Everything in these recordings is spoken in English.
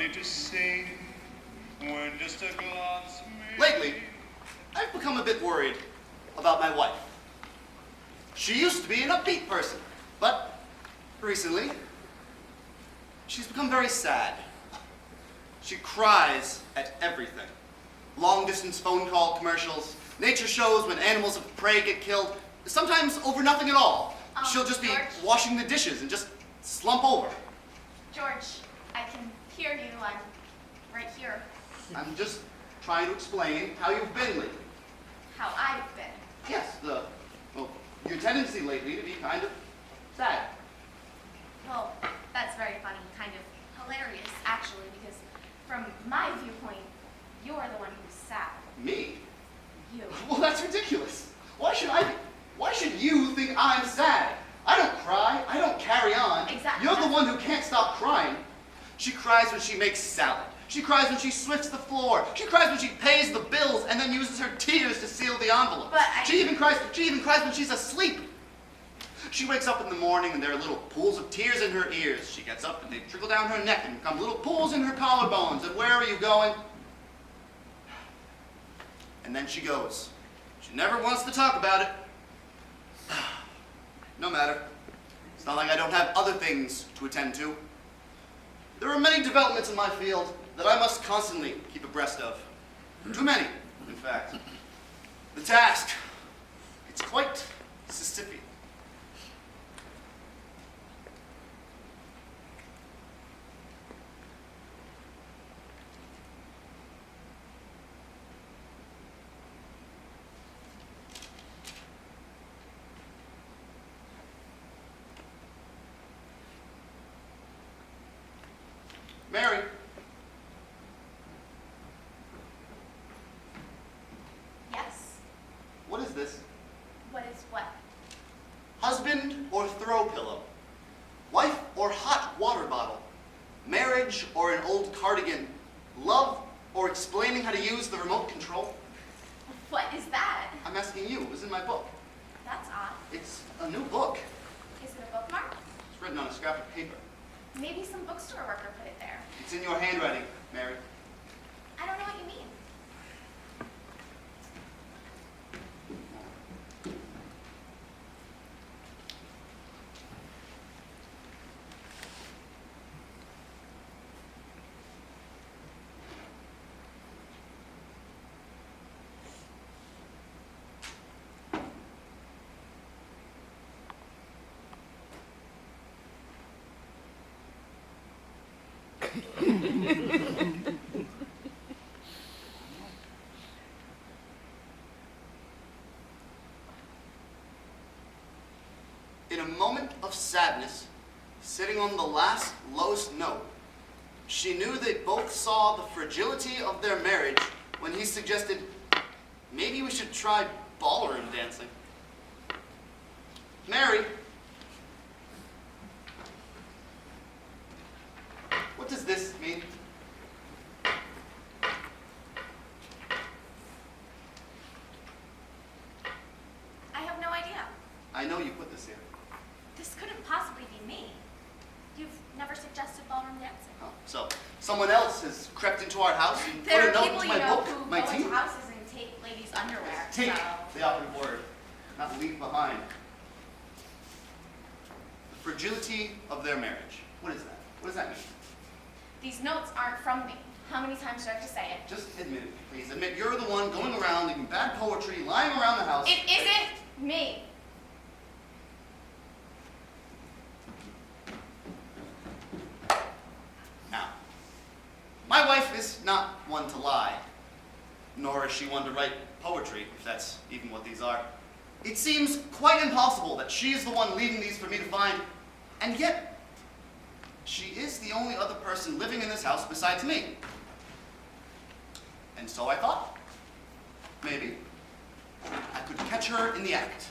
me to sing when just a glance may... Lately, I've become a bit worried about my wife. She used to be an upbeat person, but recently, she's become very sad. She cries at everything. Long-distance phone call commercials, nature shows when animals of prey get killed, sometimes over nothing at all. She'll just be George? washing the dishes and just slump over. George, I can hear you. I'm right here. I'm just trying to explain how you've been lately. How I've been. Yes, your tendency lately to be kind of sad. Well, that's very funny, kind of hilarious, actually, because from my viewpoint, you're the one who's sad. Me? You. Well, that's ridiculous. Why should I be? Why should you think I'm sad? I don't cry. I don't carry on. Exactly. You're the one who can't stop crying. She cries when she makes salad. She cries when she swifts the floor. She cries when she pays the bills and then uses her tears to seal the envelope. But She even cries when she's asleep. She wakes up in the morning and there are little pools of tears in her ears. She gets up and they trickle down her neck and become little pools in her collarbones. And where are you going? And then she goes. She never wants to talk about it. No matter. It's not like I don't have other things to attend to. There are many developments in my field that I must constantly keep abreast of. Too many, in fact. The task, it's quite Sisyphean. Mary. Yes. What is this? What is what? Husband or throw pillow? Wife or hot water bottle? Marriage or an old cardigan? Love or explaining how to use the remote control? What is that? I'm asking you. It was in my book. That's odd. It's a new book. Is it a bookmark? It's written on a scrap of paper. Maybe some bookstore worker put it there. It's in your handwriting, Mary. I don't know what you mean. In a moment of sadness, sitting on the last lowest note, she knew they both saw the fragility of their marriage when he suggested, maybe we should try ballroom dancing. Mary, what does this mean? I have no idea. I know you put this here. This couldn't possibly be me. You've never suggested ballroom dancing. Oh, so someone else has crept into our house and There put are a note people, into you my know, book, who my go team. into houses and take ladies' underwear. Take so. the operative word, not leave behind. The fragility of their marriage. What is that? What does that mean? These notes aren't from me. How many times do I have to say it? Just admit it, please. Admit you're the one going around leaving bad poetry lying around the house. It isn't me. Now, my wife is not one to lie, nor is she one to write poetry, if that's even what these are. It seems quite impossible that she is the one leaving these for me to find, and yet she is the only other person living in this house besides me. And so I thought, maybe I could catch her in the act.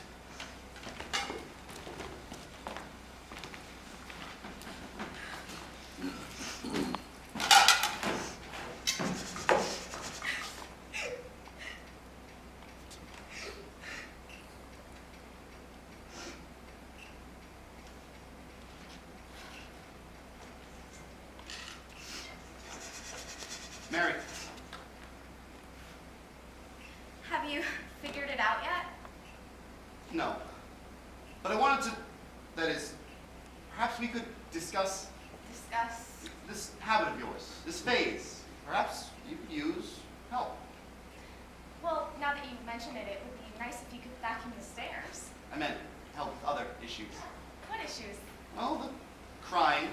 But I wanted to, that is, perhaps we could discuss Discuss. this habit of yours, this phase. Perhaps you could use help. Well, now that you mention it, it would be nice if you could vacuum the stairs. I meant help with other issues. What issues? Well, the crying,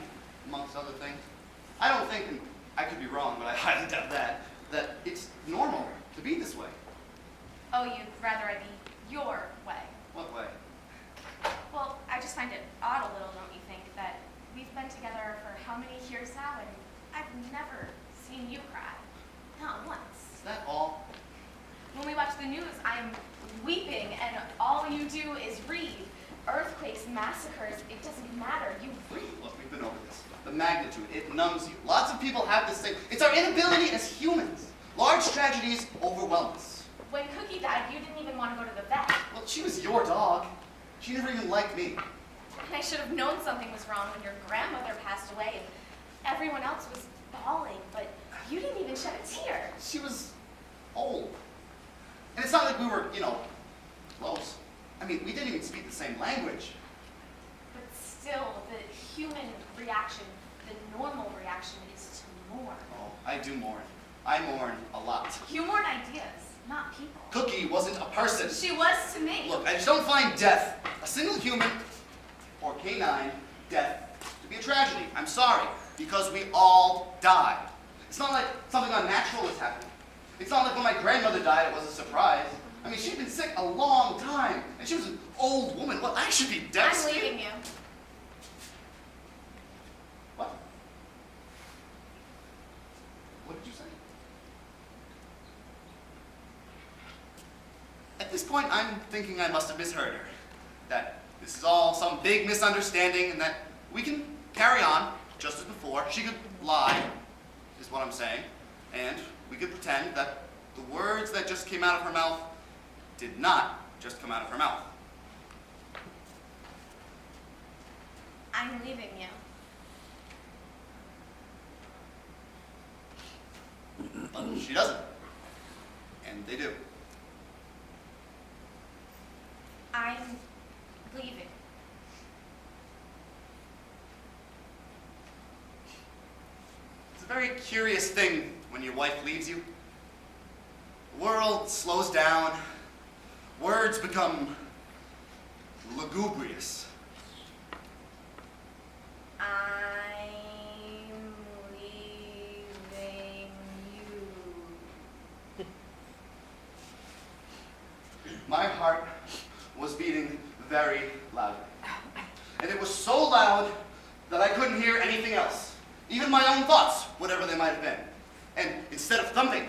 amongst other things. I don't think, and I could be wrong, but I highly doubt that it's normal to be this way. Oh, you'd rather I be your way. What way? Well, I just find it odd a little, don't you think, that we've been together for how many years now, and I've never seen you cry. Not once. Is that all? When we watch the news, I'm weeping, and all you do is read. Earthquakes, massacres, it doesn't matter. You read. Look, we've been over this. The magnitude, it numbs you. Lots of people have this thing. It's our inability as humans. Large tragedies overwhelm us. When Cookie died, you didn't even want to go to the vet. Well, she was your dog. She never even liked me. And I should have known something was wrong when your grandmother passed away and everyone else was bawling, but you didn't even shed a tear. She was old. And it's not like we were, close. I mean, we didn't even speak the same language. But still, the human reaction, the normal reaction is to mourn. Oh, I do mourn. I mourn a lot. You mourn ideas, not people. Cookie wasn't a person. She was to me. Look, I just don't find death, a single human or canine death, to be a tragedy. I'm sorry, because we all die. It's not like something unnatural is happening. It's not like when my grandmother died, it was a surprise. I mean, she'd been sick a long time, and she was an old woman. Well, I should be I'm devastated. leaving you. What? What did you say? At this point, I'm thinking I must have misheard her. That this is all some big misunderstanding, and that we can carry on just as before. She could lie, is what I'm saying, and we could pretend that the words that just came out of her mouth did not just come out of her mouth. I'm leaving you. But she doesn't. And they do. I'm leaving. It's a very curious thing when your wife leaves you. The world slows down. Words become lugubrious. I'm leaving you. My heart was beating very loudly. And it was so loud that I couldn't hear anything else. Even my own thoughts, whatever they might have been. And instead of thumping,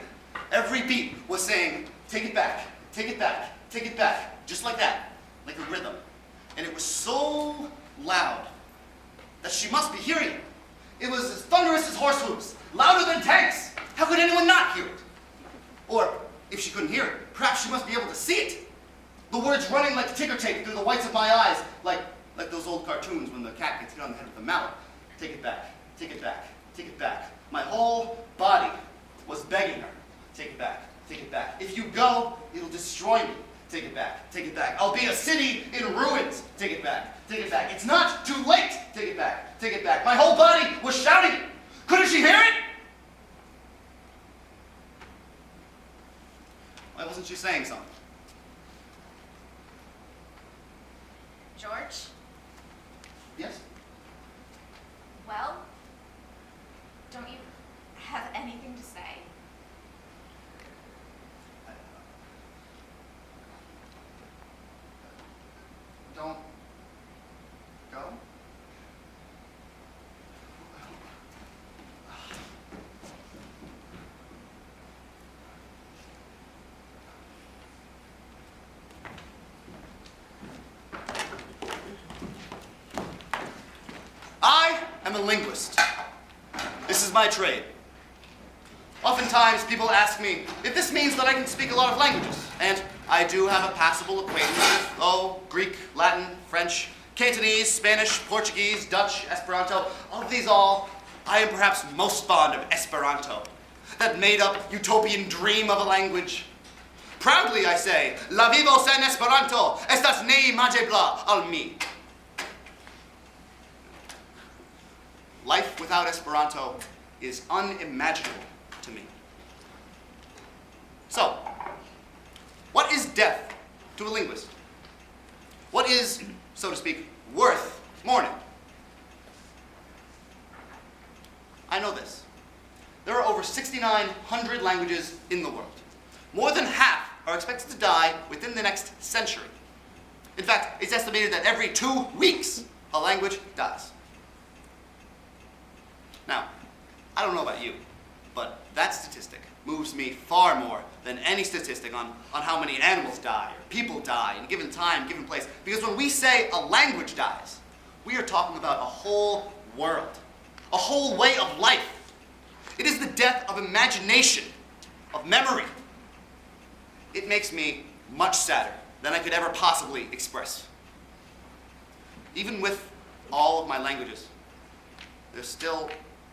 every beat was saying, take it back, take it back, take it back. Just like that, like a rhythm. And it was so loud that she must be hearing it. It was as thunderous as horse hooves, louder than tanks. How could anyone not hear it? Or, if she couldn't hear it, perhaps she must be able to see it. The words running like ticker tape through the whites of my eyes, like those old cartoons when the cat gets hit on the head with a mallet. Take it back, take it back, take it back. My whole body was begging her, take it back, take it back. If you go, it'll destroy me. Take it back, take it back. I'll be a city in ruins. Take it back, take it back. It's not too late. Take it back, take it back. My whole body was shouting it. Couldn't she hear it? Why wasn't she saying something? George? Yes? Well, don't you have anything to say? Don't go? I am a linguist. This is my trade. Oftentimes people ask me if this means that I can speak a lot of languages, and I do have a passable acquaintance with, Greek, Latin, French, Cantonese, Spanish, Portuguese, Dutch, Esperanto. Of these all, I am perhaps most fond of Esperanto, that made-up utopian dream of a language. Proudly I say, la vivo sen Esperanto, estas neimagebla al mi. Life without Esperanto is unimaginable to me. So, what is death to a linguist? What is, so to speak, worth mourning? I know this. There are over 6,900 languages in the world. More than half are expected to die within the next century. In fact, it's estimated that every 2 weeks, a language dies. Now, I don't know about you, but that statistic moves me far more than any statistic on how many animals die or people die in a given time, given place. Because when we say a language dies, we are talking about a whole world, a whole way of life. It is the death of imagination, of memory. It makes me much sadder than I could ever possibly express. Even with all of my languages, there still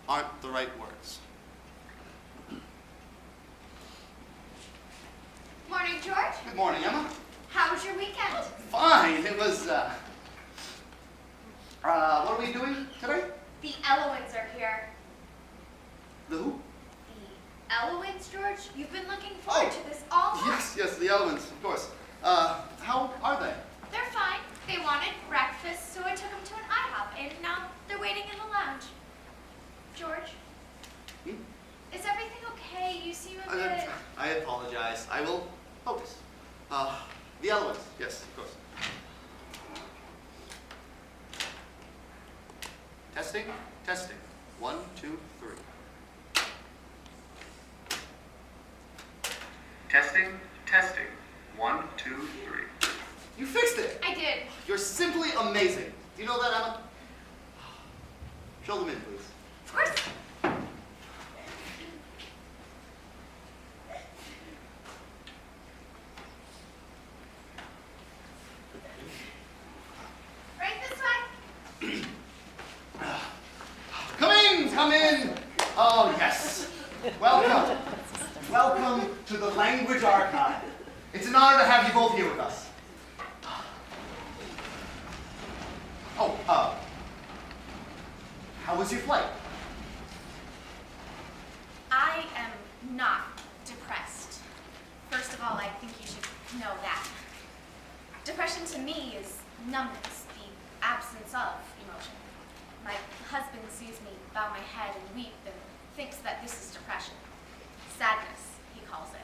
aren't the right words. Morning, George. Good morning, Emma. How was your weekend? Fine. It was, what are we doing today? The Elowins are here. The who? The Elowins, George? You've been looking forward to this all month. Yes, the elements, of course. How are they? They're fine. They wanted breakfast, so I took them to an IHOP, and now they're waiting in the lounge. George? Hmm? Is everything okay? You seem a bit... I apologize. I will focus. The elements, yes, of course. Testing, testing. 1, 2, 3. Testing, testing. 1, 2, 3. You fixed it! I did. You're simply amazing. Do you know that, Emma? Show them in, please. Of course. Right this way. Come in! Oh, yes. Welcome. Welcome to the Language Archive. It's an honor to have you both here with us. Oh, how was your flight? I am not depressed. First of all, I think you should know that. Depression to me is numbness, the absence of emotion. My husband sees me bow my head and weep and thinks that this is depression. Sadness, he calls it.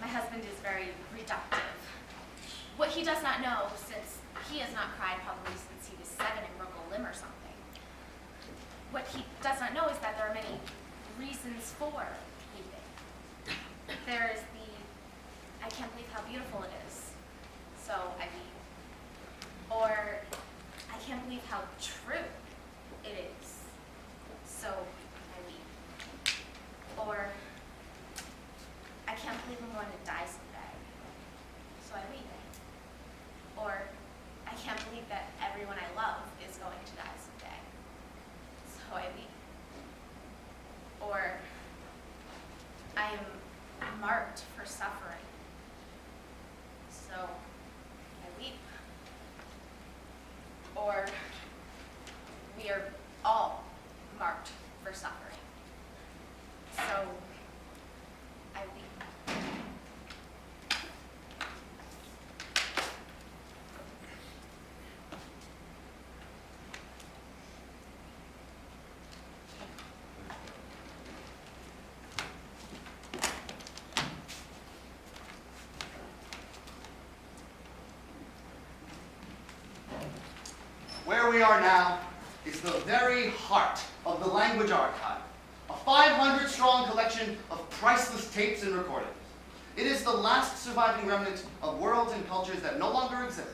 My husband is very reductive. What he does not know, since he has not cried probably since he was 7 and broke a limb or something, what he does not know is that there are many reasons for weeping. There is the, I can't believe how beautiful it is, so I weep. Or, I can't believe how true it is, so I weep. Or, I can't believe I'm going to die someday, so I weep. Or, I can't believe that everyone I love is going to die someday, so I weep. Or, I am marked for suffering, so I weep. Or, we are all marked for suffering, so I weep. Where we are now is the very heart of the Language Archive, a 500-strong collection of priceless tapes and recordings. It is the last surviving remnant of worlds and cultures that no longer exist,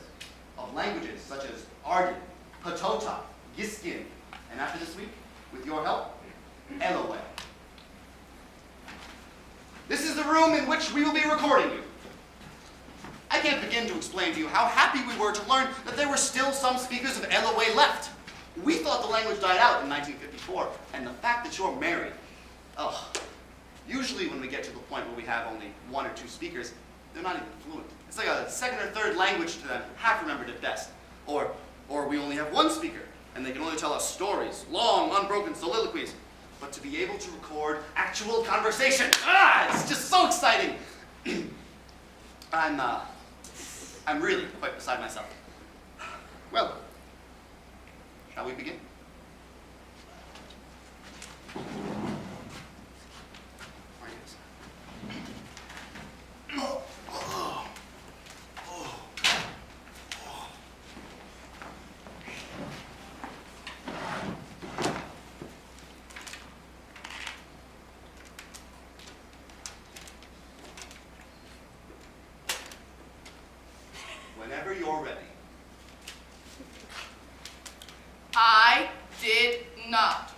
of languages such as Aryan, Patota, Giskin, and after this week, with your help, Elowe. This is the room in which we will be recording you. I can't begin to explain to you how happy we were to learn that there were still some speakers of Elowe left. We thought the language died out in 1954, and the fact that you're married, usually when we get to the point where we have only 1 or 2 speakers, they're not even fluent. It's like a second or third language to them, half remembered at best. Or we only have one speaker, and they can only tell us stories, long, unbroken soliloquies. But to be able to record actual conversation, it's just so exciting. I'm really quite beside myself. Well, shall we begin? Whenever you're ready. I did not.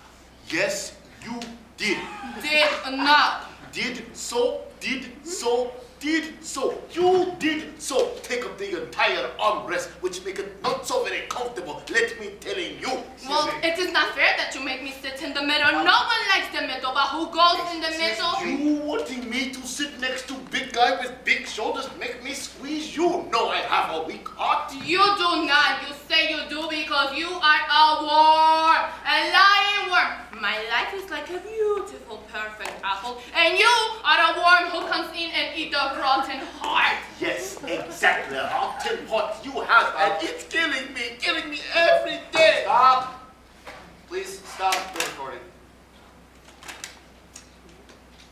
Yes, you did. Did not. Did so, did so, did so. You did so. Take up the entire armrest, which make it not so very comfortable, let me telling you. Well, it is not fair that you make me sit in the middle. No one likes the middle, but who goes in the middle? You wanting me to sit next to big guy with big shoulders make me squeeze you? No, I have a weak heart. You do not. You say you do because you are a worm, a lying worm. My life is like a beautiful, perfect apple, and you are a worm who comes in and eat the rotten heart. Yes, exactly. Rotten heart you have, and it's killing me every day. Stop. Please stop the recording.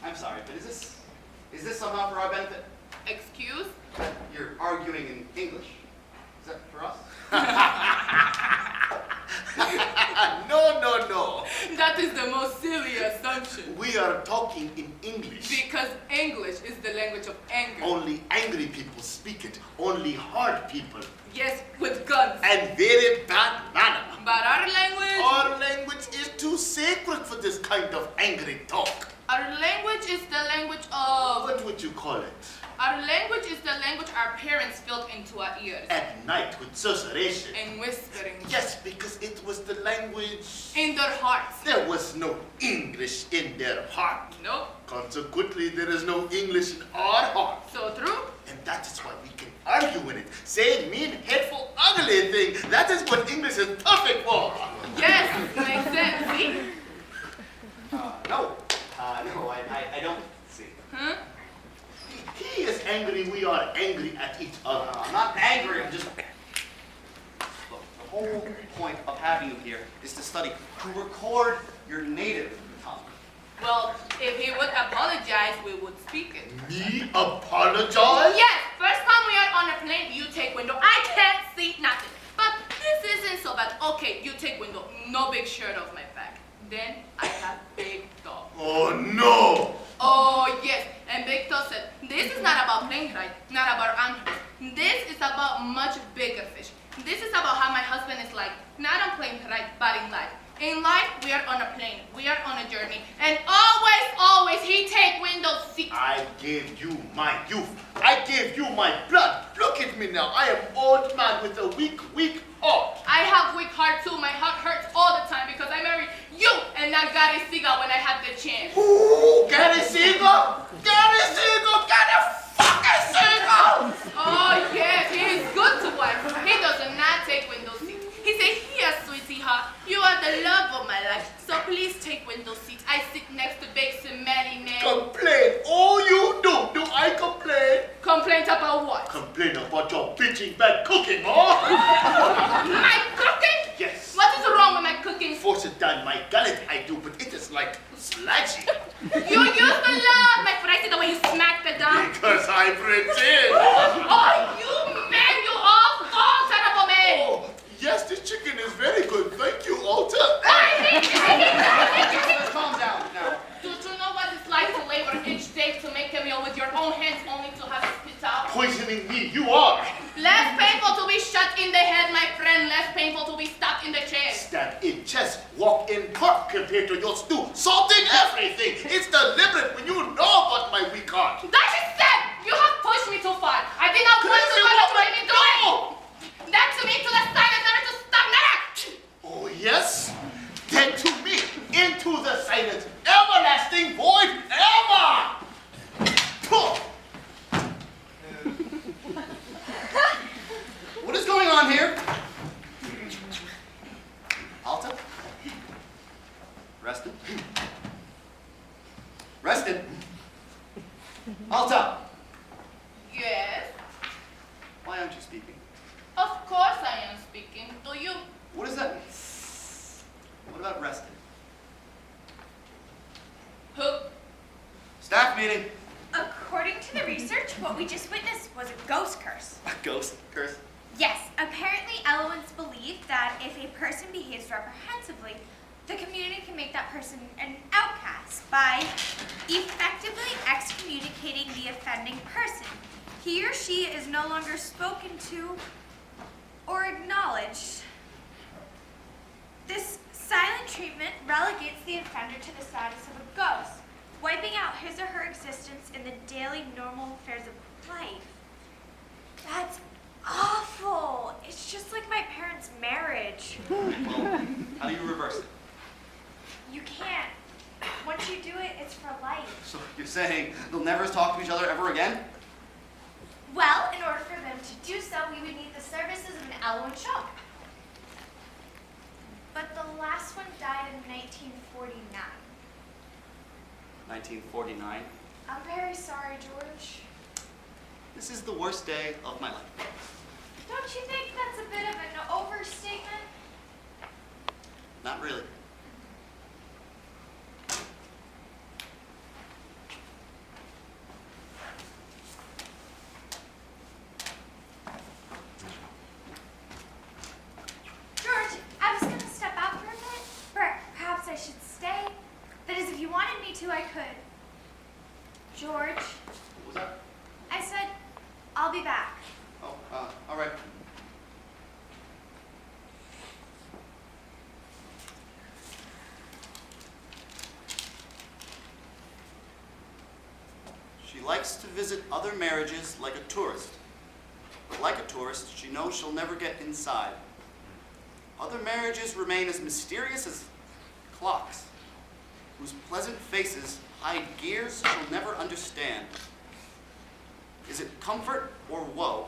I'm sorry, but is this somehow for our benefit? Excuse? You're arguing in English. Is that for us? No. That is the most silly assumption. We are talking in English. Because English is the language of anger. Only angry people speak it. Only hard people. Yes, with guns. And very bad manner. But our language? Our language is too sacred for this kind of angry talk. Our language is the language of... What would you call it? Our language is the language our parents filled into our ears. At night with susurration. And whispering. Yes, because it was the language... In their hearts. There was no English in their heart. Nope. Consequently, there is no English in our heart. So true. And that is why we can argue in it. Say mean, hateful, ugly thing. That is what English is perfect for. Yes, makes sense. See? No. No, I don't see. Huh? He is angry, we are angry at each other. I'm not angry, I'm just... Look, the whole point of having you here is to study, to record your native tongue. Well, if he would apologize, we would speak it. Me apologize? Yes, first time we are on a plane, you take window. I can't see nothing. But this isn't so bad. Okay, you take window. No big shirt off my back. Then I have big dog. Oh no! Oh yes, and Big Toe said, this is not about plane ride, not about animals. This is about much bigger fish. This is about how my husband is like, not on plane ride, but in life. In life, we are on a plane, we are on a journey, and always, he take window seat. I gave you my youth. I gave you my blood. Look at me now. I am old man with a weak heart. I have weak heart too. My heart hurts all the time because I married you and not Gary Siga when I had the chance. Ooh, Gary Siegel? Gary Siegel! Gary fucking Siegel! Oh yes, he is good to wife. He does not take window seat. He said, here, sweetie heart, you are the love of my life, so please take window seat. I sit next to big smelly man. Complain. All you do. Do I complain? Complaint about what? Complain about your bitching bad cooking, huh? My cooking? Yes. What is wrong with my cooking? Force it down my gullet, I do, but it is like sludgy. You used to love my friend the way you smacked the down. Because I pretend. Oh, you man, you awful terrible man. Oh, yes, this chicken is very good. Thank you, Alta. Calm down now. Do you know what it's like to labor each day to make a meal with your own hands only to have it spit out? Poisoning me, you are. Less painful to be shot in the head, my friend. Less painful to be stabbed in the chest. Stab in chest, walk in park compared to your stew. Salting everything. It's deliberate when you know about my weak heart. That is said. You have pushed me too far. I did not want to let me do it. That to me to the side is never to stop never. Oh, yes? Then to me, into the silence, everlasting void, ever! Puh. What is that? What about rested? Who? Staff meeting. According to the research, what we just witnessed was a ghost curse. A ghost curse. Yes, apparently Eloans believe that if a person behaves reprehensibly, the community can make that person an outcast by effectively excommunicating the offending person. He or she is no longer spoken to or acknowledged. This silent treatment relegates the offender to the status of a ghost, wiping out his or her existence in the daily normal affairs of life. That's awful. It's just like my parents' marriage. Well, how do you reverse it? You can't. Once you do it, it's for life. So you're saying they'll never talk to each other ever again? Well, in order for them to do so, we would need the services of an Eloan show. But the last one died in 1949. 1949. I'm very sorry, George. This is the worst day of my life. Don't you think that's a bit of an overstatement? Not really. George, I was going to step out for a minute. Perhaps I should stay. That is, if you wanted me to, I could. George, What was that? I said, I'll be back. Oh, all right. She likes to visit other marriages like a tourist. But like a tourist, she knows she'll never get inside. Other marriages remain as mysterious as clocks, whose pleasant faces hide gears she'll never understand. Is it comfort or woe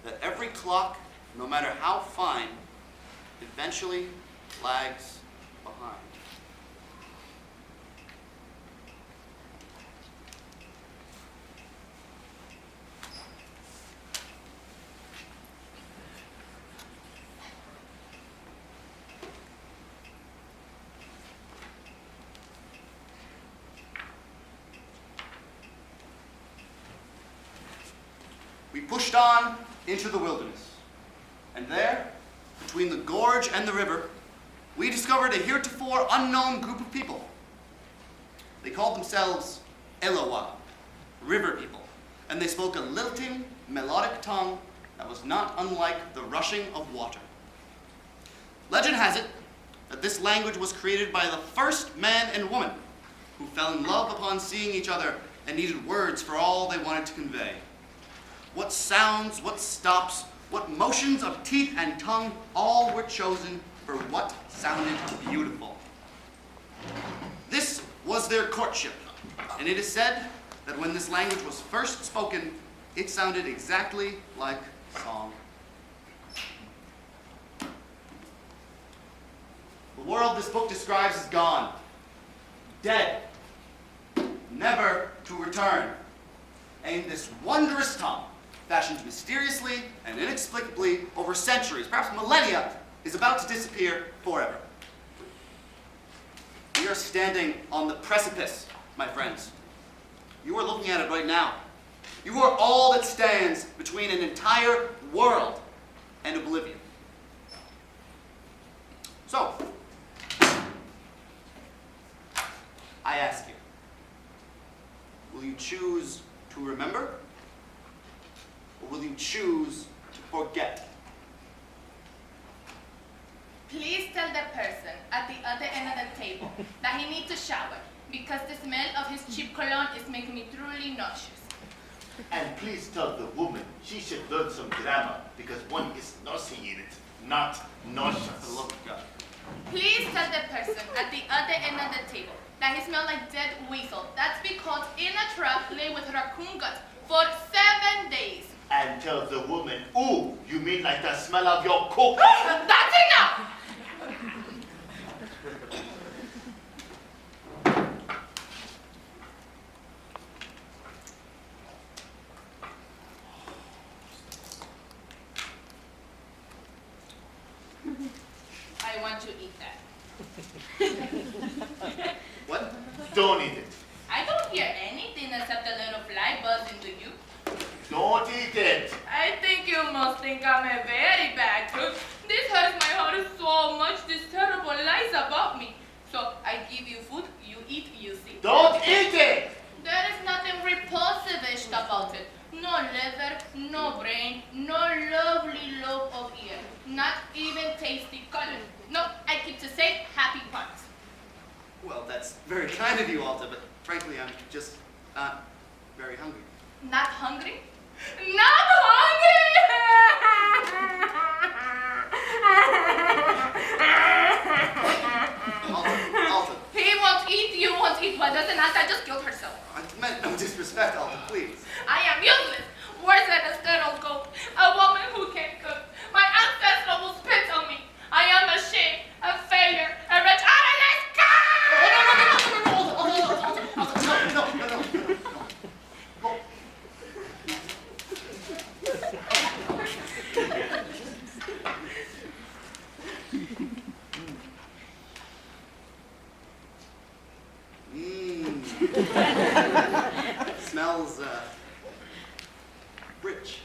that every clock, no matter how fine, eventually lags behind? We pushed on into the wilderness, and there, between the gorge and the river, we discovered a heretofore unknown group of people. They called themselves Elowa, river people, and they spoke a lilting, melodic tongue that was not unlike the rushing of water. Legend has it that this language was created by the first man and woman who fell in love upon seeing each other and needed words for all they wanted to convey. What sounds, what stops, what motions of teeth and tongue, all were chosen for what sounded beautiful. This was their courtship, and it is said that when this language was first spoken, it sounded exactly like song. The world this book describes is gone, dead, never to return. And this wondrous tongue, fashioned mysteriously and inexplicably over centuries, perhaps millennia, is about to disappear forever. We are standing on the precipice, my friends. You are looking at it right now. You are all that stands between an entire world and oblivion. So, I ask you, will you choose to remember? Or will you choose to forget? Please tell the person at the other end of the table that he needs to shower because the smell of his cheap cologne is making me truly nauseous. And please tell the woman she should learn some grammar because one is nauseated, not nauseous. For the love of God. Please tell the person at the other end of the table that he smells like dead weasel. That's because in a truck lay with raccoon guts for 7 days. And tell the woman, ooh, you mean like the smell of your coke? That's enough! I want you to eat that. What? Don't eat it. I don't hear anything except a little fly buzzing to you. Don't eat it. I think you must think I'm a very bad cook. This hurts my heart so much, these terrible lies about me. So I give you food, you eat, you see. Don't eat it. There is nothing repulsive about it. No liver, no brain, no lovely lobe of ear. Not even tasty color. No, I keep to say happy parts. Well, that's very kind of you, Alta, but frankly, I'm just not very hungry. Not hungry? Not hungry! Alta, He won't eat, you won't eat. What doesn't Alta just killed herself? I meant no disrespect, Alta, please. I am useless. Worse than a sterile goat. A woman who can't cook. My ancestors will spit on me. I am ashamed, a failure, a wretch. Smells, rich.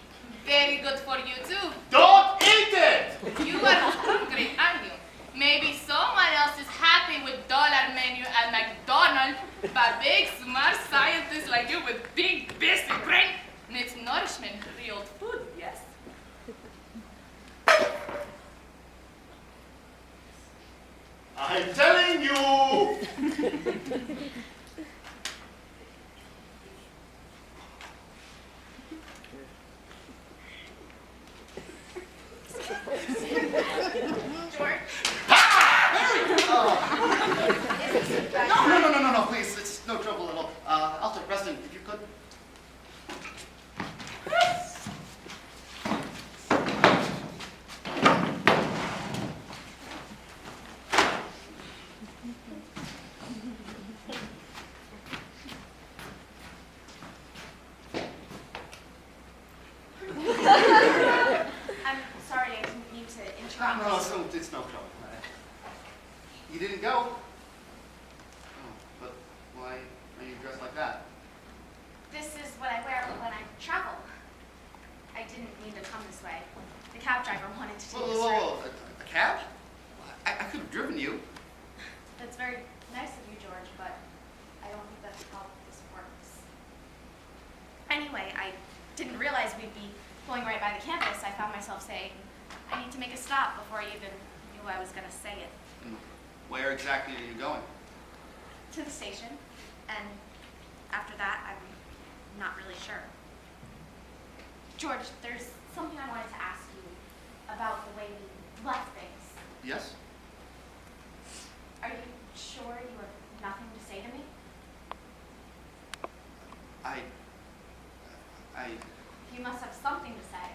Very good for you too. Don't eat it. You are hungry, aren't you? Maybe someone else is happy with dollar menu at McDonald's, but big smart scientists like you with big busy brain needs nourishment, real food, yes? I'm telling you. George? No, please, it's no trouble at all. Alta, Preston, if you could. I'm sorry, I didn't mean to interrupt. No, it's no trouble. You didn't go? Oh, but why are you dressed like that? This is what I wear when I travel. I didn't mean to come this way. The cab driver wanted to take us through. Whoa. A cab? I could have driven you. That's very nice of you, George, but I don't think that's how this works. Anyway, I didn't realize we'd be going right by the campus. I found myself saying, I need to make a stop before I even knew I was going to say it. Where exactly are you going? To the station, and after that, I'm not really sure. George, there's something I wanted to ask you about the way we left things. Yes? Are you sure you have nothing to say to me? You must have something to say.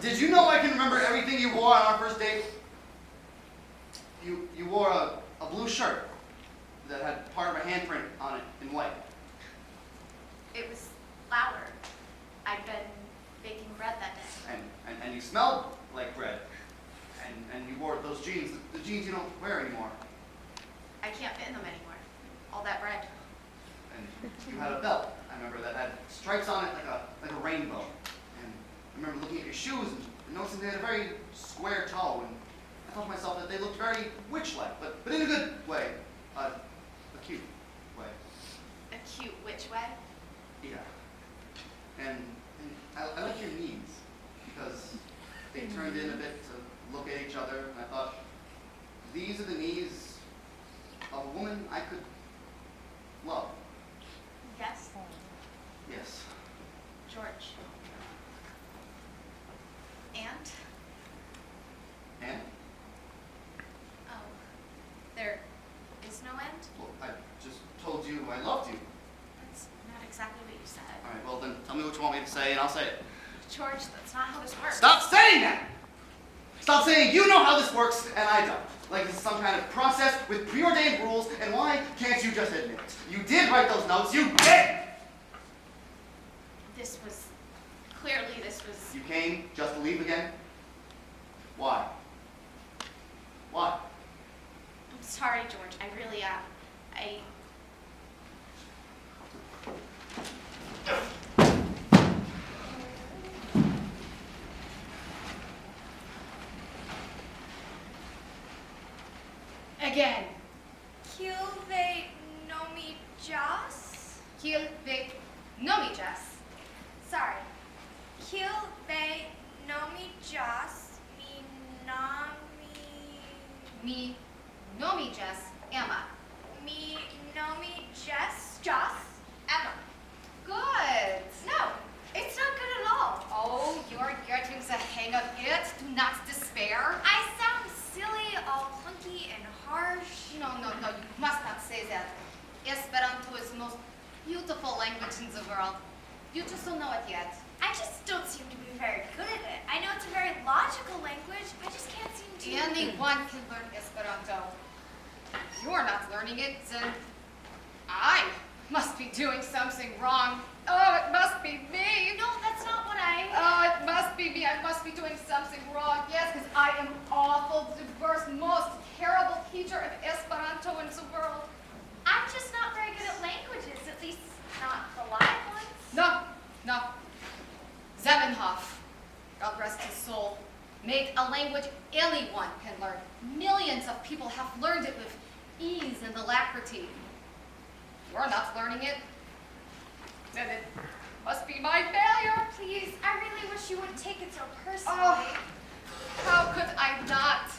Did you know I can remember everything you wore on our first date? You wore a blue shirt that had part of a handprint on it in white. It was flour. I'd been baking bread that day. And you smelled like bread. And you wore those jeans, the jeans you don't wear anymore. I can't fit in them anymore. All that bread. And you had a belt, I remember, that had stripes on it like a rainbow. And I remember looking at your shoes and noticing they had a very square toe. And I thought to myself that they looked very witch-like, but in a good way. A cute way. A cute which way? Yeah. And I like your knees because they turned in a bit to look at each other, and I thought, these are the knees of a woman I could love. Yes, Yes. George. And? And? Oh, there is no end? Well, I just told you I loved you. That's not exactly what you said. All right, well then tell me what you want me to say and I'll say it. George, that's not how this works. Stop saying that! Stop saying you know how this works and I don't. Like it's some kind of process with preordained rules, and why can't you just admit it? You did write those notes, you did! This was Clearly this was... You came just to leave again? Why? Why? I'm sorry, George. I really am. Again. Kill they know me just? Kill they know me just. Sorry. Kill they know me just. Me not me. Me know me just Emma. Me know me just Emma. Good. No, it's not good at all. Oh, you're getting the hang of it. Do not despair. I sound silly, all clunky and harsh. No, you must not say that. Esperanto is the most beautiful language in the world. You just don't know it yet. I just don't seem to be very good at it. I know it's a very logical language. I just can't seem to. Anyone can learn Esperanto. If you're not learning it, then I must be doing something wrong. Oh, it must be me. No, that's not what I... Oh, it must be me. I must be doing something wrong. Yes, because I am awful, the worst, most terrible teacher of Esperanto in the world. I'm just not very good at languages, at least not the live ones. No. Zamenhof, God rest his soul, made a language anyone can learn. Millions of people have learned it with ease and alacrity. You're not learning it, then it must be my failure. Please, I really wish you wouldn't take it so personally. Oh, how could I not?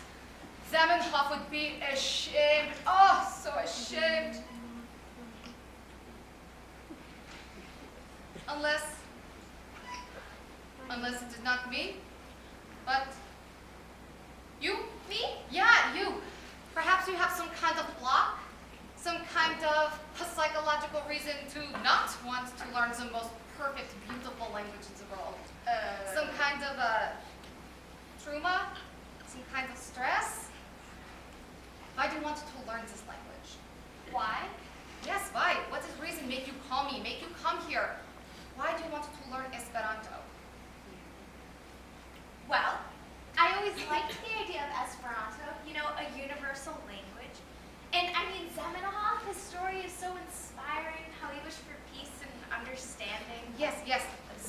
Zamenhof would be ashamed. Oh, so ashamed. Unless it is not me, but you? Me? Yeah, you. Perhaps you have some kind of block, some kind of psychological reason to not want to learn the most perfect, beautiful language in the world. Some kind of trauma, some kind of stress. Why do you want to learn this language? Why? Yes, why? What is reason make you call me, make you come here? Why do you want to learn Esperanto? Well, I always liked the idea of Esperanto, you know, a universal language. And I mean, Zamenhof, his story is so inspiring, how he wished for peace and understanding. Yes,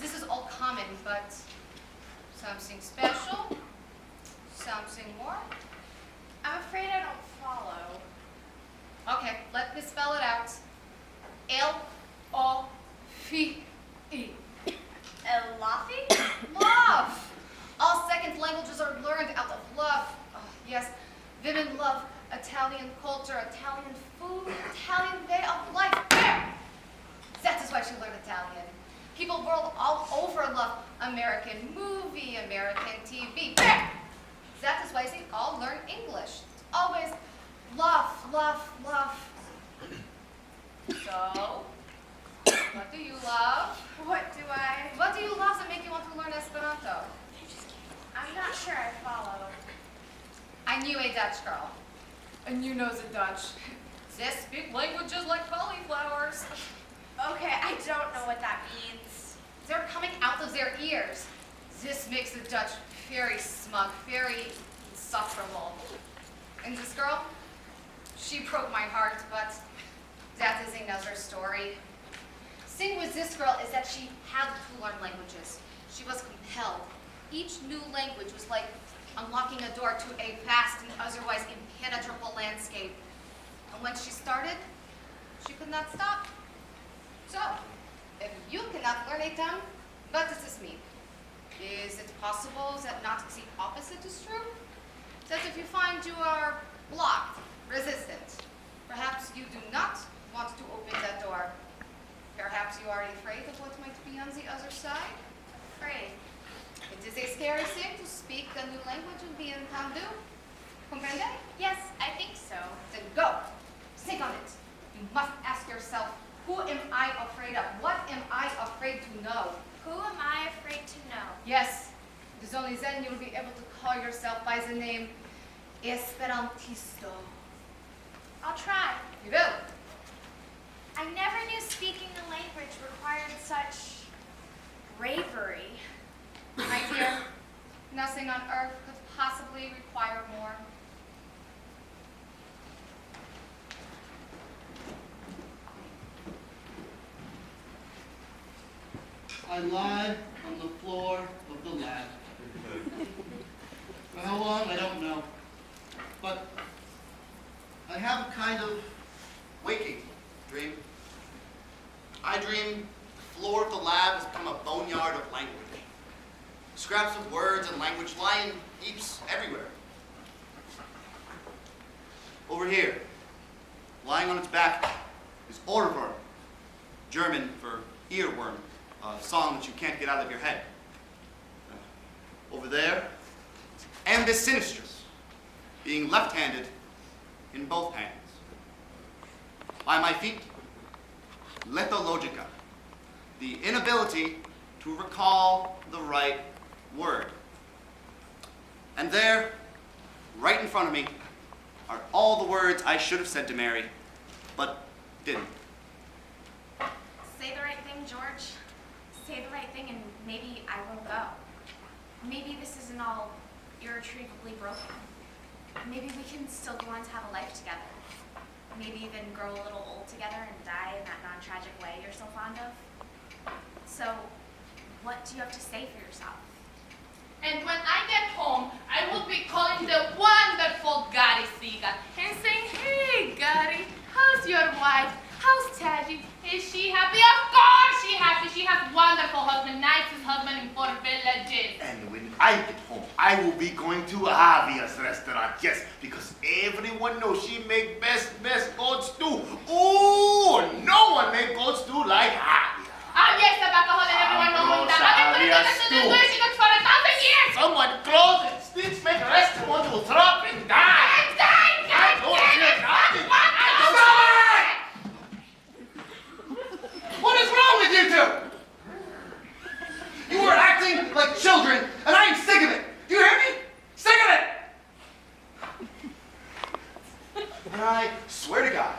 this is all common, but something special, something more. I'm afraid I don't follow. Okay, let me spell it out. L-O-V-E. Elafi? Love! All second languages are learned out of love. Oh, yes, women love Italian culture, Italian food, Italian way of life. There! That is why she learned Italian. People world all over love American movie, American TV. There! That is why they all learn English. Always love. So, what do you love? What do I? What do you love that make you want to learn Esperanto? I'm not sure I follow. I knew a Dutch girl. And you know the Dutch. They speak languages like cauliflowers. Okay, I don't know what that means. They're coming out of their ears. This makes the Dutch very smug, very insufferable. And this girl, she broke my heart, but that is another story. Thing with this girl is that she had to learn languages. She was compelled. Each new language was like unlocking a door to a vast and otherwise impenetrable landscape. And when she started, she could not stop. So, if you cannot learn a tongue, what does this mean? Is it possible that not the opposite is true? That if you find you are blocked, resistant, perhaps you do not want to open that door. Perhaps you are afraid of what might be on the other side? Afraid. It is a scary thing to speak a new language and be entendu. Comprende? Yes, I think so. Then go. Think on it. You must ask yourself, who am I afraid of? What am I afraid to know? Who am I afraid to know? Yes, because only then you'll be able to call yourself by the name Esperantisto. I'll try. You will. I never knew speaking the language required such bravery. Nothing on earth could possibly require more. I lie on the floor of the lab. For how long, I don't know. But I have a kind of waking dream. I dream the floor of the lab has become a boneyard of language. Scraps of words and language lie in heaps everywhere. Over here, lying on its back, is Ohrwurm, German for earworm, a song that you can't get out of your head. Over there, Ambus Sinistris, being left-handed in both hands. By my feet, Lethologica, the inability to recall the right word. And there, right in front of me, are all the words I should have said to Mary, but didn't. Say the right thing, George. Say the right thing and maybe I will go. Maybe this isn't all irretrievably broken. Maybe we can still go on to have a life together. Maybe even grow a little old together and die in that non-tragic way you're so fond of. So, what do you have to say for yourself? And when I get home, I will be calling the wonderful Gary Siga and saying, "Hey, Gary, how's your wife? How's Teddy? Is she happy?" Of course she's happy. She has wonderful husband, nicest husband in 4 villages. And when I get home, I will be going to Javia's restaurant, yes, because everyone knows she make best goat stew. Ooh, no one make goat stew like Javia. Yes, Abacajo, let everyone know who that. I've been putting this in the she looks for 1,000 years. Someone close and sticks make the restaurant will drop and die. I don't hear nothing. I don't What is wrong with you two? You are acting like children, and I am sick of it. Do you hear me? Sick of it! And I swear to God,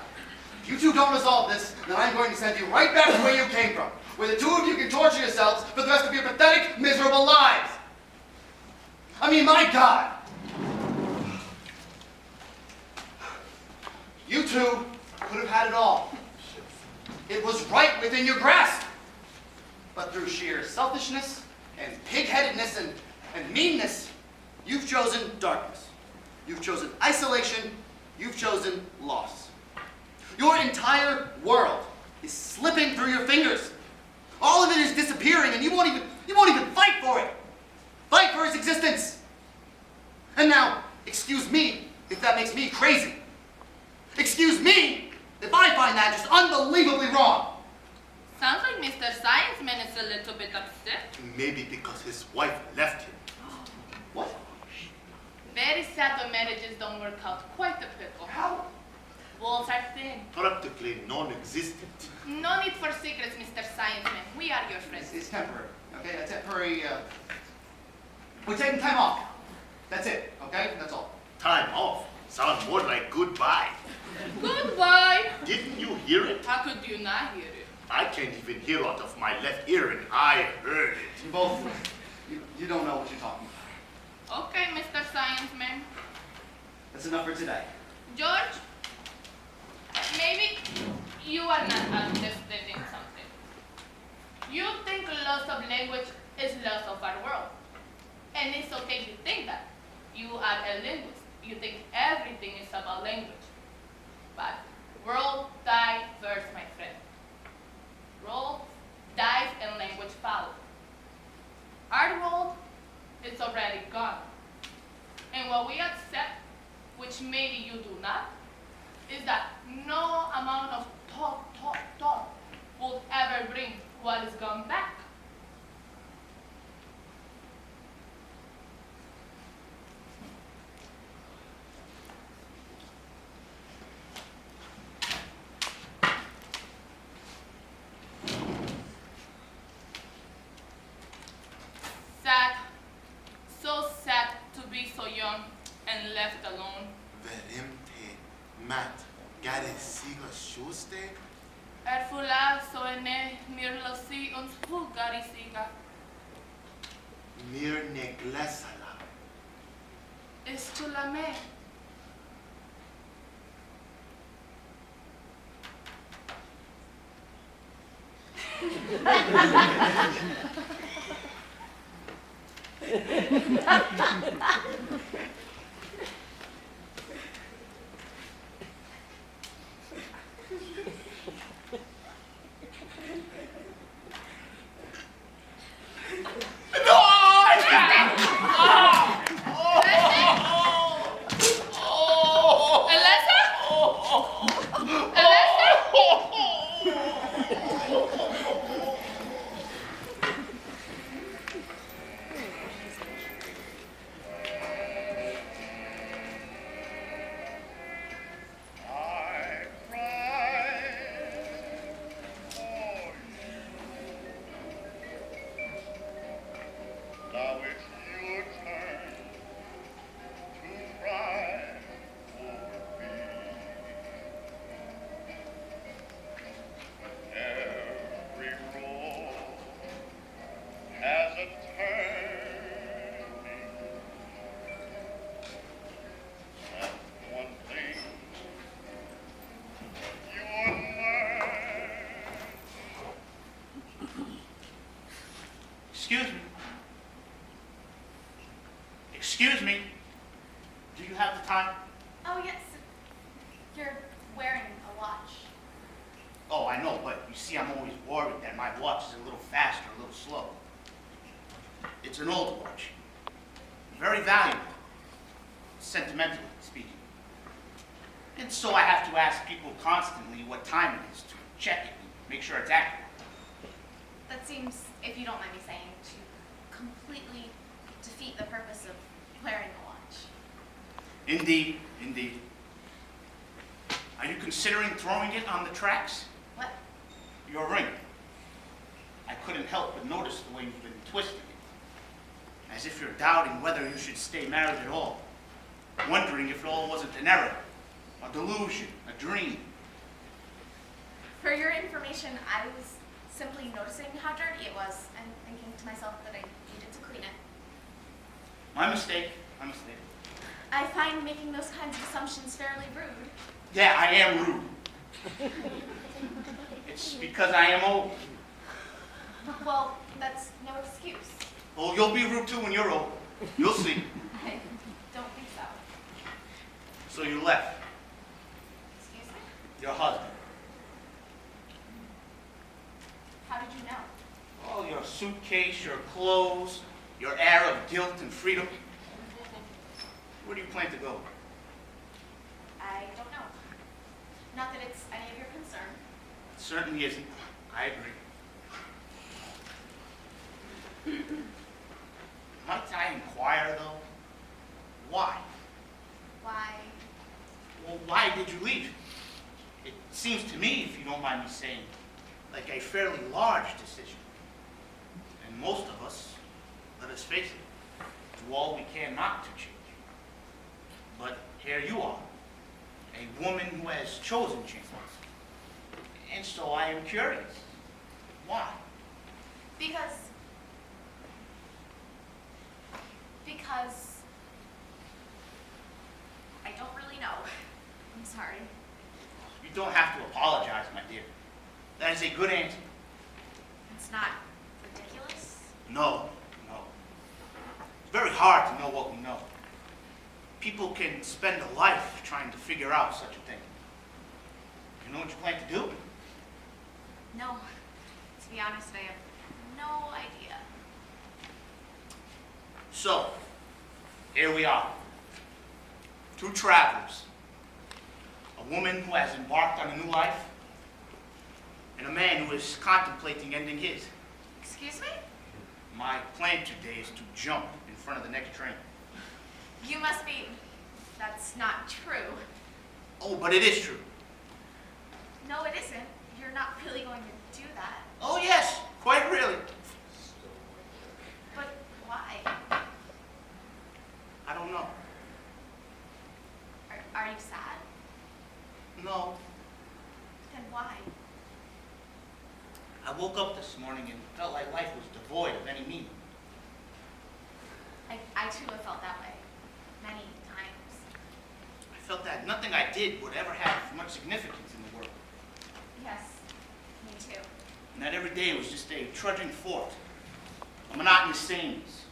if you two don't resolve this, then I'm going to send you right back to where you came from, where the two of you can torture yourselves for the rest of your pathetic, miserable lives. I mean, my God. You two could have had it all. It was right within your grasp. But through sheer selfishness and pig-headedness and meanness, you've chosen darkness. You've chosen isolation. You've chosen loss. Your entire world is slipping through your fingers. All of it is disappearing, and you won't even fight for it. Fight for its existence. And now, excuse me if that makes me crazy. Excuse me if I find that just unbelievably wrong. Sounds like Mr. Science Man is a little bit upset. Maybe because his wife left him. What? Very sad when marriages don't work out. Quite a pickle. How? Walls are thin. Practically non-existent. No need for secrets, Mr. Science Man. We are your friends. It's temporary. Okay, a temporary. We're taking time off. That's it. Okay, that's all. Time off. Sound more like goodbye. Goodbye. Didn't you hear it? How could you not hear it? I can't even hear out of my left ear, and I heard it. You both. You don't know what you're talking about. Okay, Mr. Science Man. That's enough for today. George, maybe you are not understanding something. You think loss of language is loss of our world. And it's okay to think that. You are a linguist. You think everything is about language. But world dies first, my friend. World dies and language follows. Our world is already gone. And what we accept, which maybe you do not, is that no amount of talk will ever bring what is gone back. Sad, so sad to be so young and left alone. Veremte, Matt, Gare siga schuste? Erfula so ene mirlosi uns vulgarisiga. Mir neglesala is to lament. I cried for you. Now it's your turn to cry for me. Every road has a turning. That's one thing you will learn. Excuse me. Excuse me. Do you have the time? Oh, yes. You're wearing a watch. Oh, I know, but you see, I'm always worried that my watch is a little fast or a little slow. It's an old watch. Very valuable, sentimentally speaking. And so I have to ask people constantly what time it is to check it and make sure it's accurate. That seems, if you don't mind me saying, to completely defeat the purpose of wearing a watch. Indeed, indeed. Are you considering throwing it on the tracks? What? Your ring. I couldn't help but notice the way you've been twisting it. As if you're doubting whether you should stay married at all. Wondering if it all wasn't an error, a delusion, a dream. For your information, I was simply noticing how dirty it was and thinking to myself that I needed to clean it. My mistake, my mistake. I find making those kinds of assumptions fairly rude. Yeah, I am rude. It's because I am old. Well, that's no excuse. Oh, you'll be rude too when you're old. You'll see. I don't think so. So you left Excuse me? your husband. How did you know? Oh, your suitcase, your clothes, your air of guilt and freedom. Where do you plan to go? I don't know. Not that it's any of your concern. It certainly isn't. I agree. Might I inquire, though? Why? Why? Well, why did you leave? It seems to me, if you don't mind me saying, like a fairly large decision. And most of us, let us face it, do all we can not to change. But here you are, a woman who has chosen change. And so I am curious. Why? Because I don't really know. I'm sorry. You don't have to apologize, my dear. That is a good answer. It's not ridiculous. No, no. It's very hard to know what we know. People can spend a life trying to figure out such a thing. You know what you plan to do? No. To be honest, I have no idea. So, here we are. Two travelers. A woman who has embarked on a new life, and a man who is contemplating ending his. Excuse me? My plan today is to jump in front of the next train. You must be... That's not true. Oh, but it is true. No, it isn't. You're not really going to do that. Oh, yes, quite really. But why? I don't know. Are you sad? No. Then why? I woke up this morning and felt like life was devoid of any meaning. I too have felt that way. many times. I felt that nothing I did would ever have much significance in the world. Yes, me too. And that every day was just a trudging forth, a monotonous sameness,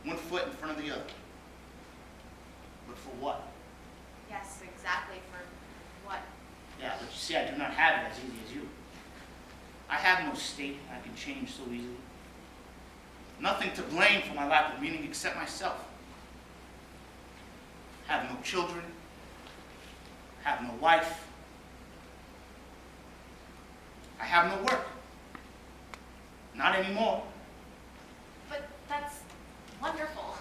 one foot in front of the other. But for what? Yes, exactly, for what? Yeah, but you see, I do not have it as easy as you. I have no state I can change so easily. Nothing to blame for my lack of meaning except myself. Have no children. Have no wife. I have no work. Not anymore. But that's wonderful.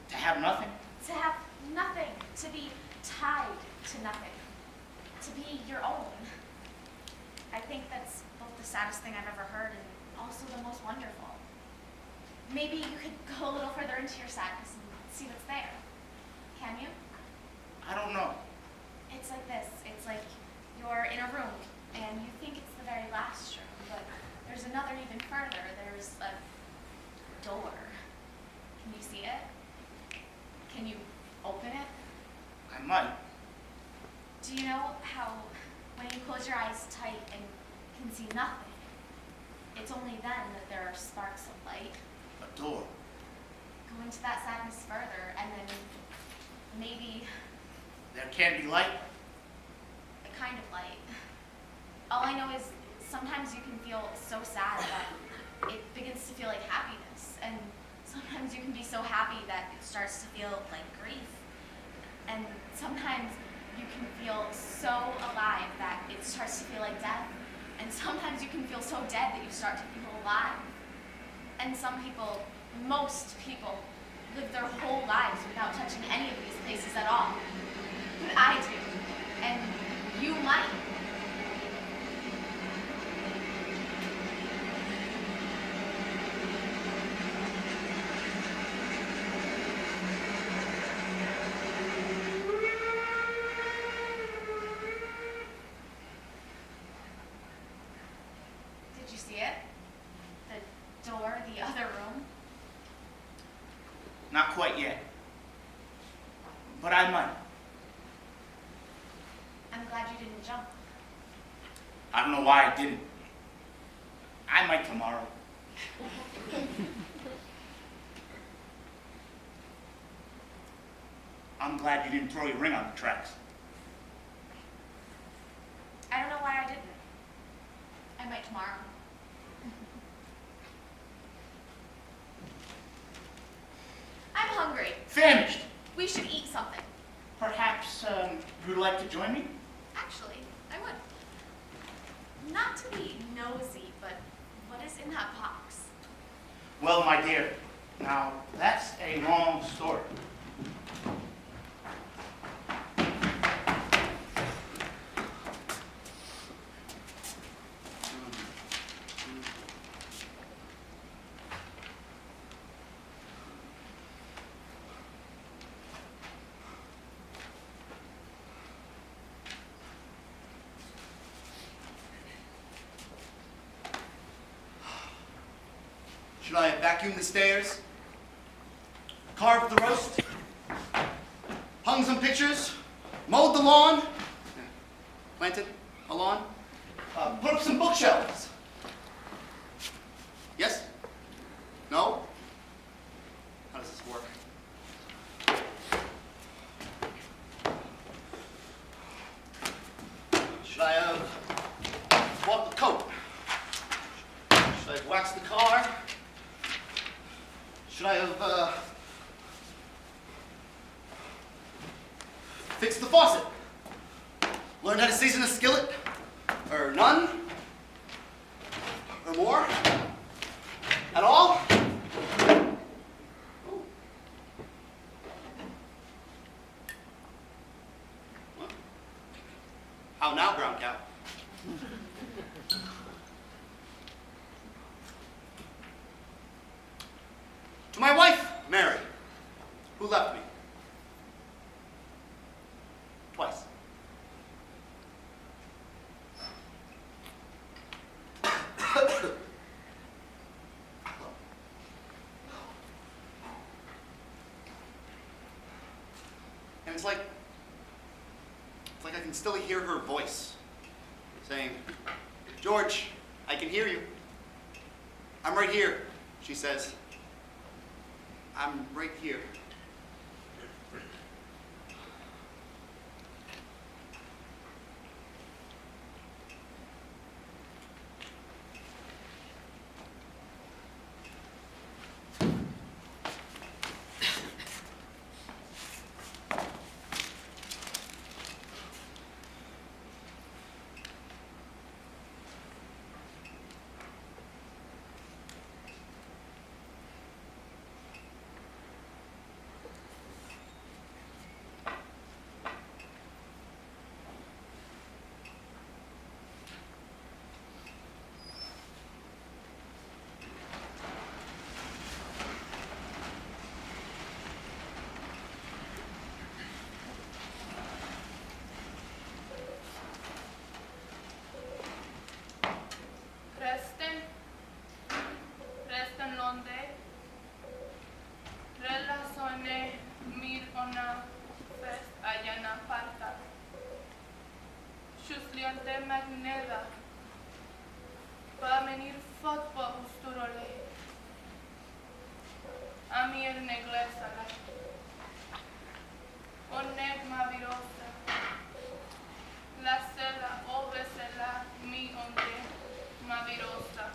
To have nothing. To have nothing, to be tied to nothing, to be your own. I think that's both the saddest thing I've ever heard and also the most wonderful. Maybe you could go a little further into your sadness and see what's there. Can you? I don't know. It's like this. It's like you're in a room and you think it's the very last room, but there's another even further. There's a door. Can you see it? Can you open it? I might. Do you know how when you close your eyes tight and can see nothing, it's only then that there are sparks of light? A door. Go into that sadness further and then maybe There can be light. a kind of light. All I know is sometimes you can feel so sad that it begins to feel like happiness, and sometimes you can be so happy that it starts to feel like grief. And sometimes you can feel so alive that it starts to feel like death. And sometimes you can feel so dead that you start to feel alive. And some people, most people, live their whole lives without touching any of these places at all. But I do. And you might. Did you see it? The door, the other room? Not quite yet. But I might. I'm glad you didn't jump. I don't know why I didn't. I might tomorrow. I'm glad you didn't throw your ring on the tracks. I don't know why I didn't. I might tomorrow. I'm hungry. Famished. We should eat something. Perhaps you'd like to join me? Actually, I would. Not to be nosy, but what is in that box? Well, my dear, now that's a long story. Should I vacuum the stairs? Carved the roast? Hung some pictures? Mowed the lawn? Planted a lawn? Put up some bookshelves? Yes? No? How does this work? Should I have bought the coat? Should I have waxed the car? Should I have fixed the faucet? Learned how to season a skillet? Or none? Or more? At all? Oh. What? How now, brown cow? To my wife, Mary, who left me. Twice. it's like I can still hear her voice saying, "George, I can hear you. I'm right here," she says. "I'm right here." Preston Londe, relazione mir ona fest ayana parta. Shusliante magneda, va venir fotbo usturole. Amir neglesala. Onek mavirosa. La cela obesela mi onde mavirosa.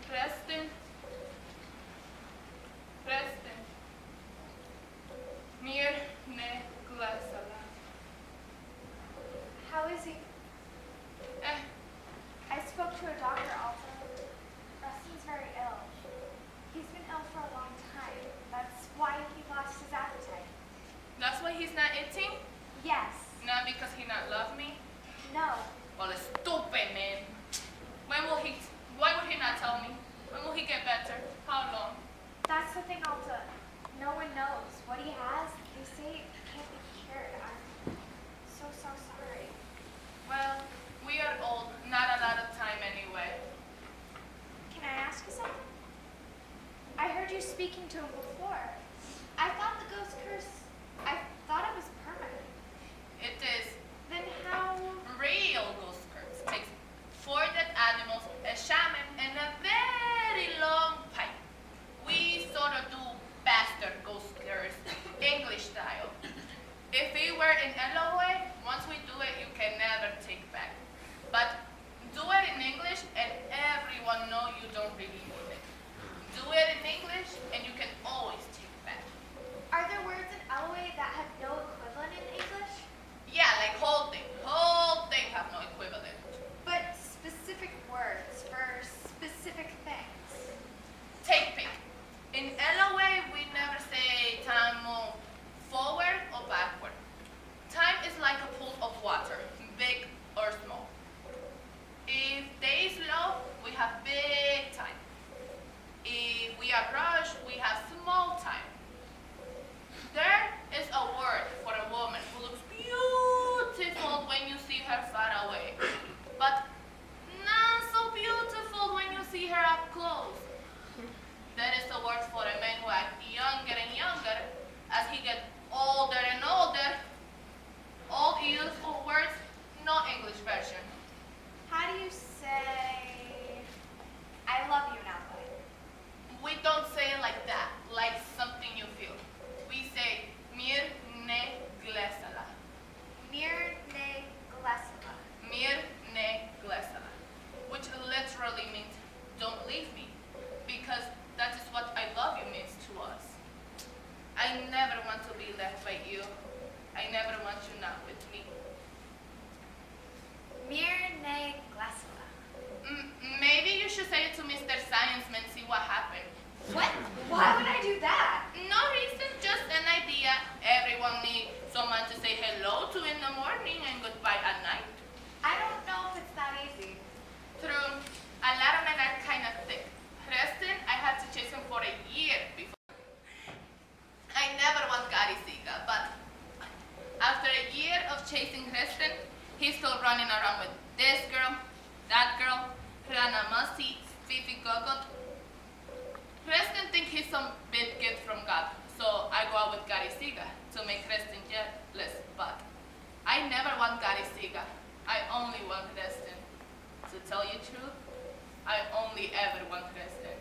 Preston. Mir ne glesala. How is he? I spoke to a doctor also. Rustin's very ill. He's been ill for a long time. That's why he lost his appetite. That's why he's not eating? Yes. Not because he not love me? No. Well, it's stupid, man. Why would he not tell me? When will he get better? How long? That's the thing, Alta. No one knows. What he has, they say it can't be cured. I'm so sorry. Well, we are old. Not a lot of time anyway. Can I ask you something? I heard you speaking to him before. I thought the ghost curse, I thought it was permanent. It is. Then how? Real ghost curse takes 4 dead animals, a shaman, and a very long pipe. We sort of do bastard ghost curse, English style. If we were in LOA, once we do it, you can never take back. But do it in English, and everyone know you don't really mean it. Do it in English, and you can always take back. Are there words in Elway that have no equivalent in English? Yeah, like whole thing. Whole thing have no equivalent. But specific words for specific things. Take pick. In LOA, we never say time move forward or backward. Time is like a pool of water, big or small. If day is low, we have big time. If we are rushed, we have small time. There is a word for a woman who looks beautiful when you see her far away, but not so beautiful when you see her up close. There is a word for a man who acts younger and younger as he gets older and older. Old useful words, no English version. How do you say, I love you now, bud? We don't say it like that, like something you feel. We say, mir ne glesala. Mir ne glesala. Mir ne glesala. Which literally means, don't leave me. Because that is what I love you means to us. I never want to be left by you. I never want you not with me. Mir ne glesala. Maybe you should say it to Mr. Scienceman, see what happened. What? Why would I do that? No reason, just an idea. Everyone needs someone to say hello to in the morning and goodbye at night. I don't know if it's that easy. True. A lot of men are kind of thick. Preston, I had to chase him for a year before. I never want Gary Siga, but after a year of chasing Preston, he's still running around with this girl, that girl, Rana Masi, Fifi Gogot. Preston thinks he's some big gift from God, so I go out with Gariciga to make Reston jealous, but I never want Gariciga. I only want Reston. To tell you the truth, I only ever want Reston.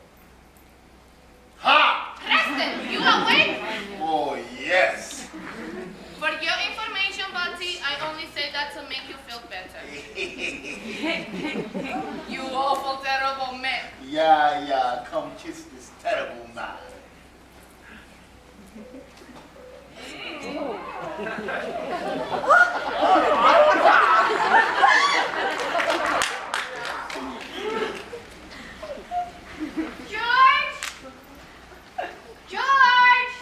Ha! Reston, you awake? Oh, yes. For your information, Betsy, I only say that to make you feel better. You awful, terrible man. Yeah, come kiss this terrible man. George! George!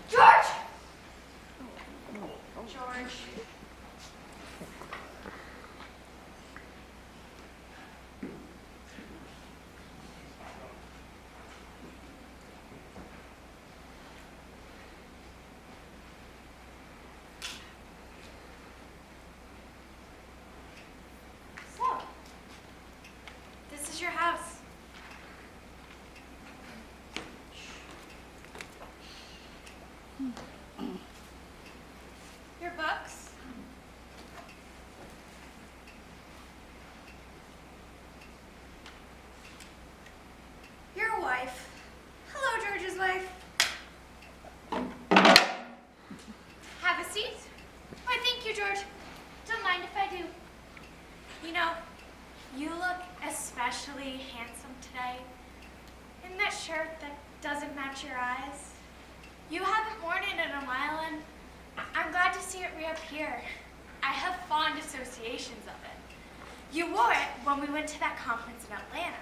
George! George. So, this is your house. Your books. Your wife. Hello, George's wife. Have a seat. Why, thank you, George. Don't mind if I do. You know, you look especially handsome today. In that shirt that doesn't match your eyes. You haven't worn it in a while, and I'm glad to see it reappear. I have fond associations of it. You wore it when we went to that conference in Atlanta,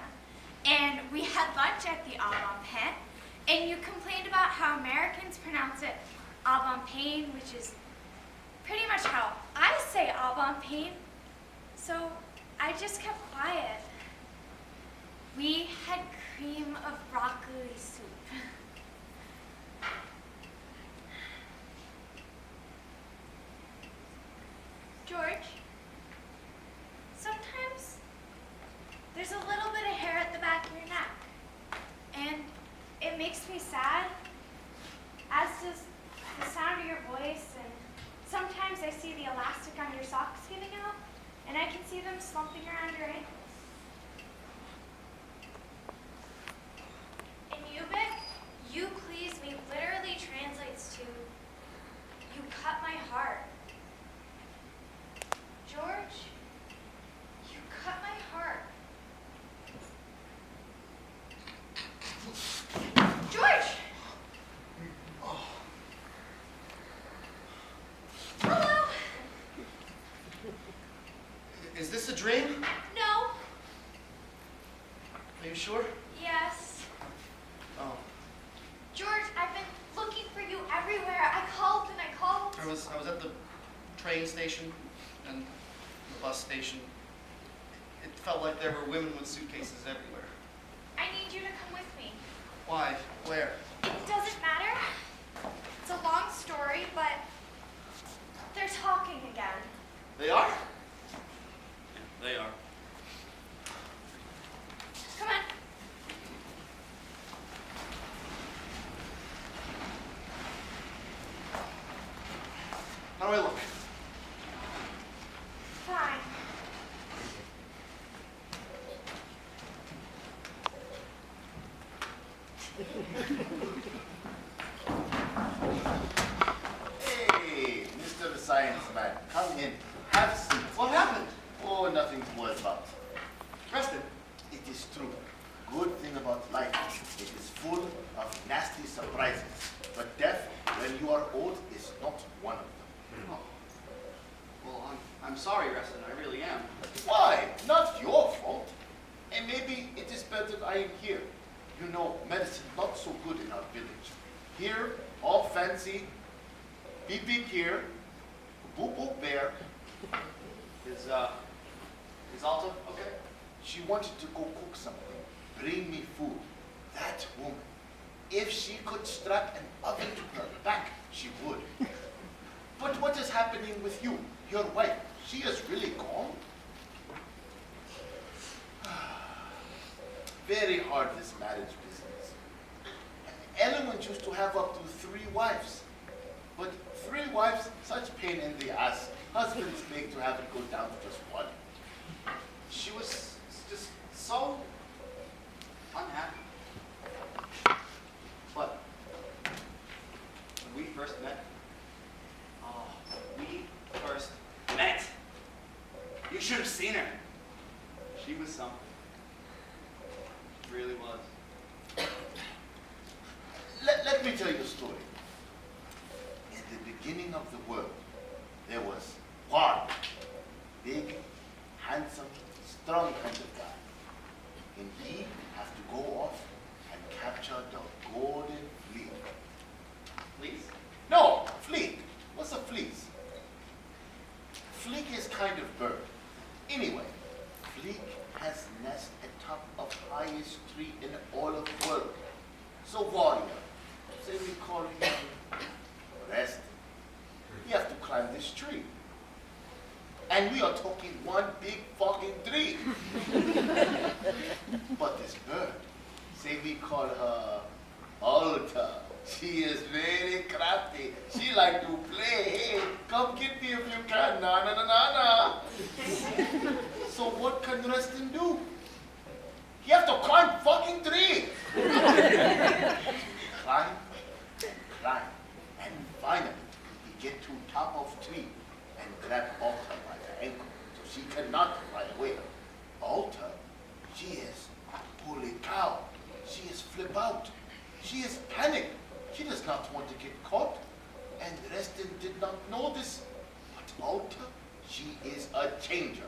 and we had lunch at the Avant-Pain, and you complained about how Americans pronounce it Avant-Pain, which is pretty much how I say Avant-Pain. So I just kept quiet. We had cream of broccoli soup. George, sometimes there's a little bit of hair at the back of your neck, and it makes me sad, as does the sound of your voice, and sometimes I see the elastic on your socks giving out, and I can see them slumping around your ankles. In Ubik, you please me literally translates to, you cut my heart. George, you cut my heart. George! Hello? Is this a dream? No. Are you sure? Yes. Oh, George, I've been looking for you everywhere. I called and I called. I was at the train station and the bus station. It felt like there were women with suitcases everywhere. I need you to come with me. Why? Where? It doesn't matter. It's a long story, but they're talking again. They are? They are. Come on. How do I look? Fine. Hey, Mr. the Science Man, come in. Have a seat. What happened? Oh, nothing to worry about. Preston. It is true. Good thing about life, it is full of nasty surprises. But death, when you are old, is not one of them. Oh. Well, I'm sorry, Preston. I really am. Why? Not your fault. And maybe it is better I am here. You know, medicine not so good in our village. Here, all fancy, beep beep here, boop boop there. Is Alta okay? She wanted to go cook something, bring me food. That woman, if she could strap an oven to her back, she would. But what is happening with you, your wife? She is really gone? Very hard, this marriage business. Elements used to have up to 3 wives. But 3 wives, such pain in the ass. Husbands make to have it go down to just 1. She was just so unhappy. But when we first met, you should have seen her. She was something. She really was. Let me tell you a story. In the beginning of the world, there was one big, handsome, strong kind of guy. And he have to go off and capture the golden fleece. Please? No, fleet. What's a fleece? Fleek is kind of bird. Anyway, Fleek has nest atop of highest tree in all of the world. So warrior, say we call him Rest. He have to climb this tree. And we are talking one big fucking tree. But this bird, say we call her Alta. She is very crafty. She like to play. Hey, come get me if you can. Na na na na na. So what can Reston do? He have to climb fucking tree. Climb, climb, and finally he get to top of tree and grab Alta by the ankle so she cannot fly away. Alta, she is holy cow. She is flip out. She is panicked. She does not want to get caught. And Reston did not know this. But Alta, she is a changer.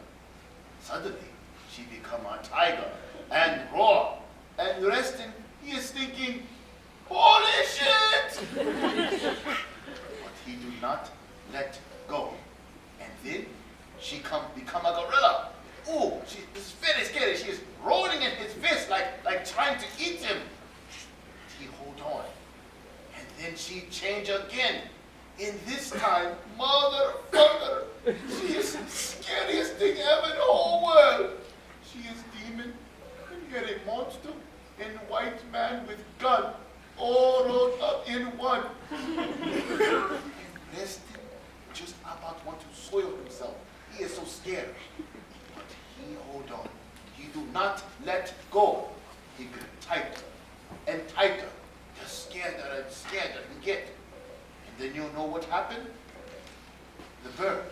Suddenly, she become a tiger and roar. And Reston, he is thinking, holy shit! But he do not let go. And then she become a gorilla. Oh, she is very scary. She is rolling in his fist like trying to eat him. He hold on. And then she change again. And this time, motherfucker, she is the scariest thing ever in the whole world. She is demon, and yet a monster, and white man with gun, all rolled up in one. And Reston just about want to soil himself. He is so scared. But he hold on. He do not let go. He get tighter and tighter. The scared he get. And then you know what happened? The bird,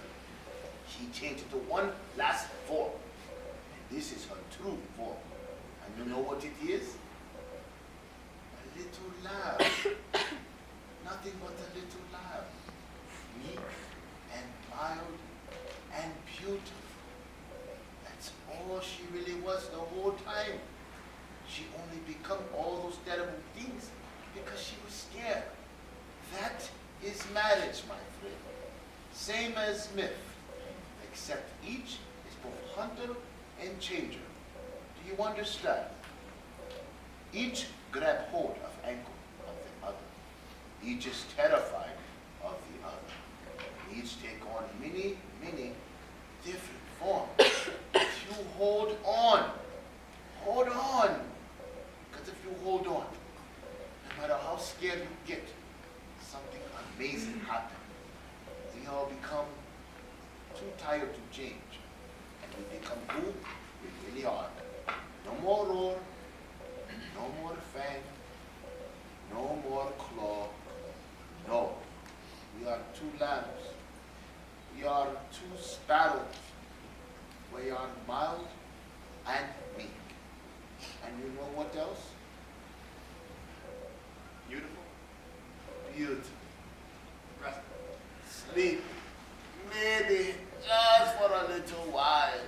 he changed to one last form. And this is her true form. And you know what it is? A little lamb. Nothing but a little lamb. Meek and mild and beautiful. That's all she really was the whole time. She only become all those terrible things because she was scared. That is marriage, my friend. Same as myth, except each is both hunter and changer. Do you understand? Each grab hold of ankle of the other. Each is terrified of the other. Each take on many, many different forms. If you hold on, hold on. Because if you hold on, no matter how scared you get, something amazing happens. We all become too tired to change. And we become who we really are. No more roar, no more fang, no more claw. No, we are 2 lambs. We are 2 sparrows. We are mild and meek. And you know what else? Beautiful. Beautiful. Rest. Sleep. Maybe just for a little while.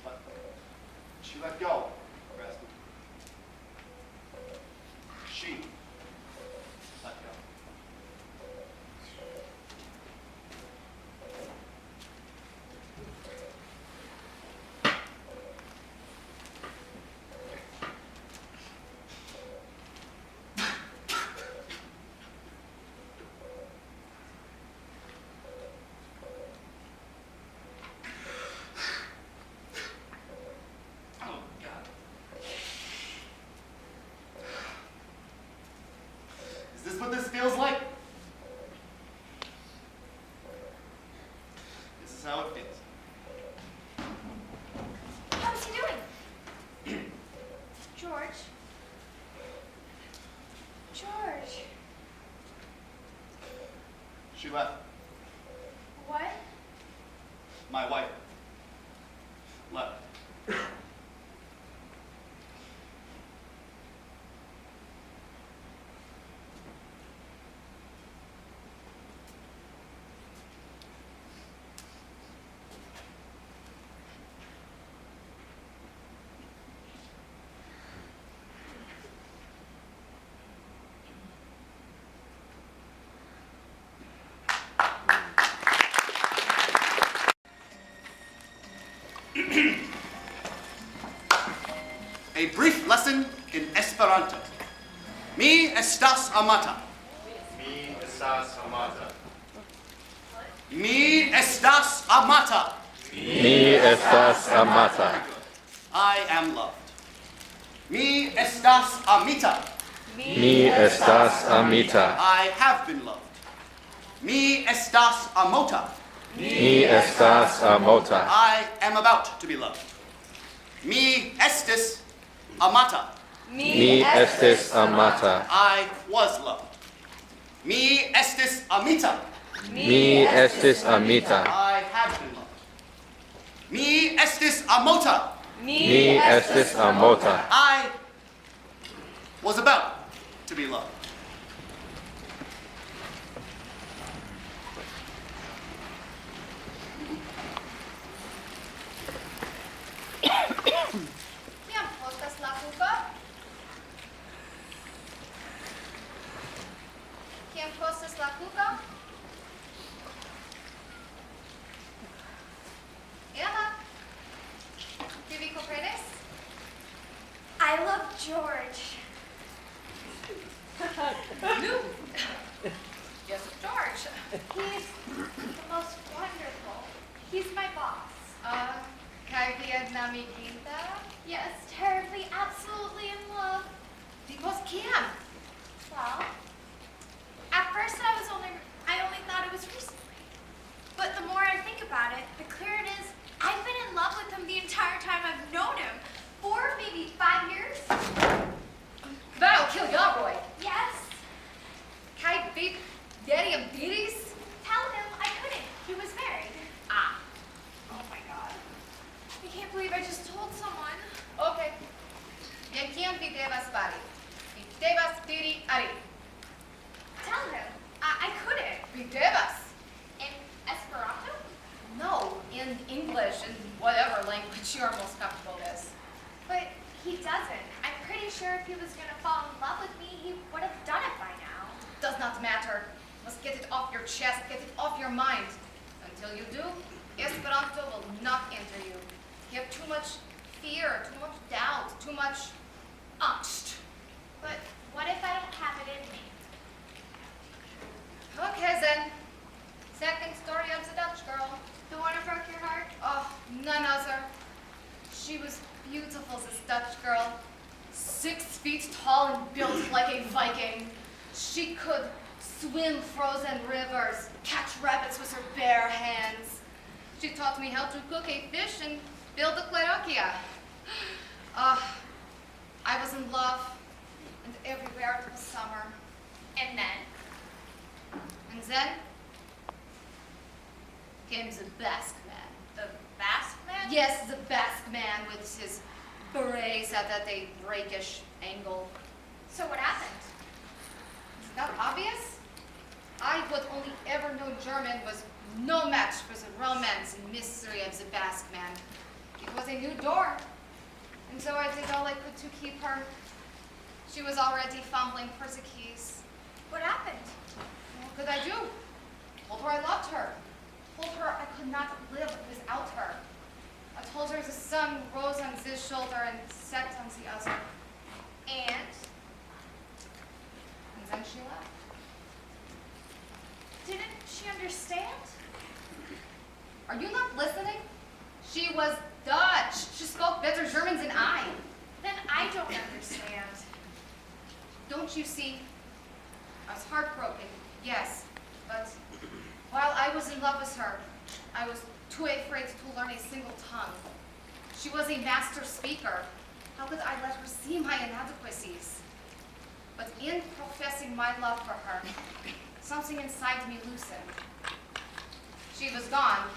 But she let go. Rest. She let go. Oh, God. She left. What? My wife left. A brief lesson in Esperanto. Mi estas amata. Mi estas amata. Mi estas amata. Mi estas amata. I am loved. Mi estas amita. Mi estas amita. I have been loved. Mi estas amota. Mi estas amota. I am about to be loved. Mi estis amata. Mi estis amata. I was loved. Mi estis amita. Mi estis amita. I have been loved. Mi estis amota. Mi estis amota. I was about to be loved. Kiam postas la kuko? Kiam postas la kuko? Ella? Ĉu vi komprenis? I love George. Yes, George. He's the most wonderful. He's my boss. Kaj vi enamiĝinta? Yes, terribly, absolutely in love. Because kiam? Well, at first I only thought it was recently. But the more I think about it, the clearer it is. I've been in love with him the entire time I've known him. 4, maybe 5 years. That'll kill your boy. Yes. Kaj vi diris? Tell him I couldn't. He was married. Ah. Oh my God. I can't believe I just told someone. Okay. Je kiam vi devas fari? Vi devas diri ari. Tell him. I couldn't. Vi devas. In Esperanto? No, in English, in whatever language you're most comfortable with. But he doesn't. I'm pretty sure if he was going to fall in love with me, he would have done it by now. Does not matter. Must get it off your chest, get it off your mind. Until you do, Esperanto will not enter you. You have too much fear, too much doubt, too much angst. But what if I don't have it in me? Okay then. Second story of the Dutch girl. The one who broke your heart? Oh, none other. She was beautiful, this Dutch girl. 6 feet tall and built like a Viking. She could swim frozen rivers, catch rabbits with her bare hands. She taught me how to cook a fish and build a clarakia. I was in love, and everywhere it was summer. And then? And then came the Basque man. The Basque man? Yes, the Basque man with his berets at a rakish angle. So what happened? Is that obvious? I, who had only ever known German, was no match for the romance and mystery of the Basque man. It was a new door, and so I did all I could to keep her. She was already fumbling for the keys. What happened? What could I do? Told her I loved her. Told her I could not live without her. I told her the sun rose on this shoulder and set on the other. And? And then she left. Didn't she understand? Are you not listening? She was Dutch. She spoke better German than I. Then I don't understand. Don't you see? I was heartbroken, yes, but while I was in love with her, I was too afraid to learn a single tongue. She was a master speaker. How could I let her see my inadequacies? But in professing my love for her, something inside me loosened. She was gone,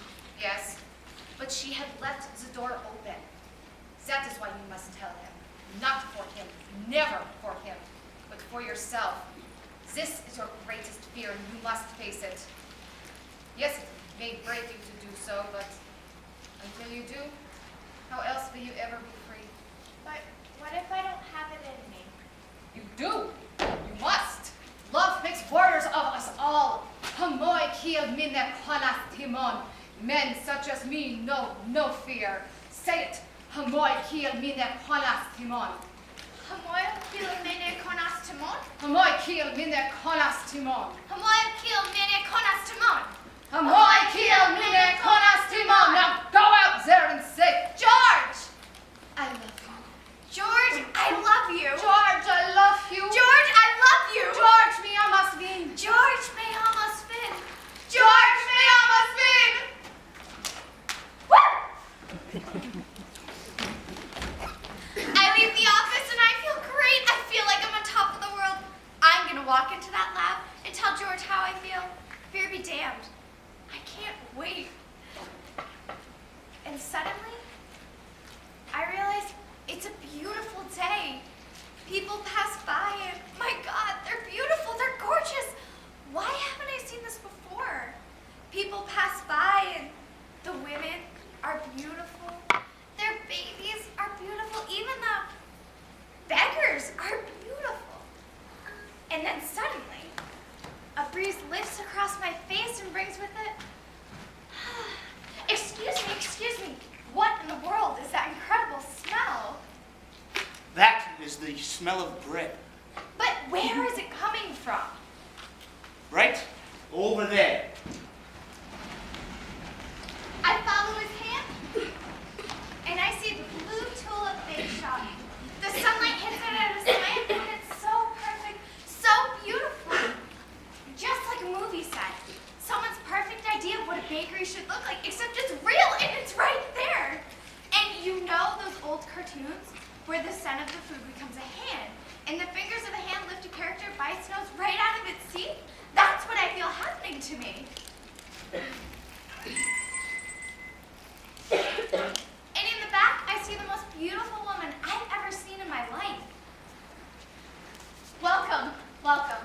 yes, but she had left the door open. That is why you must tell him. Not for him, never for him, but for yourself. This is your greatest fear, and you must face it. Yes, it may break you to do so, but until you do, how else will you ever be free? But what if I don't have it in me? You do. You must. Love makes warriors of us all. Hamoi kia mine konas timon. Men such as me know no fear. Say it. Hamoi kia mine konas timon. Hamoy kilo mene konas timon? Hamoi kia mine konas timon. Hamoy kilo mene konas timon? Hamoi kia mine konas timon. Now go out there and say, George! I love you. George, I love you. George, I love you. George, I love you. George, me amas vin. George, me almost fin. George, me amas vin. I leave the office and I feel great. I feel like I'm on top of the world. I'm gonna walk into that lab and tell George how I feel. Fear be damned. I can't wait. And suddenly, I realize it's a beautiful day. People pass by and, my God, they're beautiful, they're gorgeous. Why haven't I seen this before? People pass by and the women are beautiful. Their babies are beautiful. Even the beggars are beautiful. And then suddenly, a breeze lifts across my face and brings with it, excuse me, what in the world is that incredible smell? That is the smell of bread. But where is it coming from? Right over there. I follow his hand, and I see the blue tulip bake shop. The sunlight hits it at a slant, and it's so perfect, so beautiful. Just like a movie set. Someone's perfect idea of what a bakery should look like, except it's real, and it's right there. And you know those old cartoons where the son of the food becomes a hand, and the fingers of the hand lift a character bites nose right out of its seat? That's what I feel happening to me. And in the back, I see the most beautiful woman I've ever seen in my life. Welcome, welcome.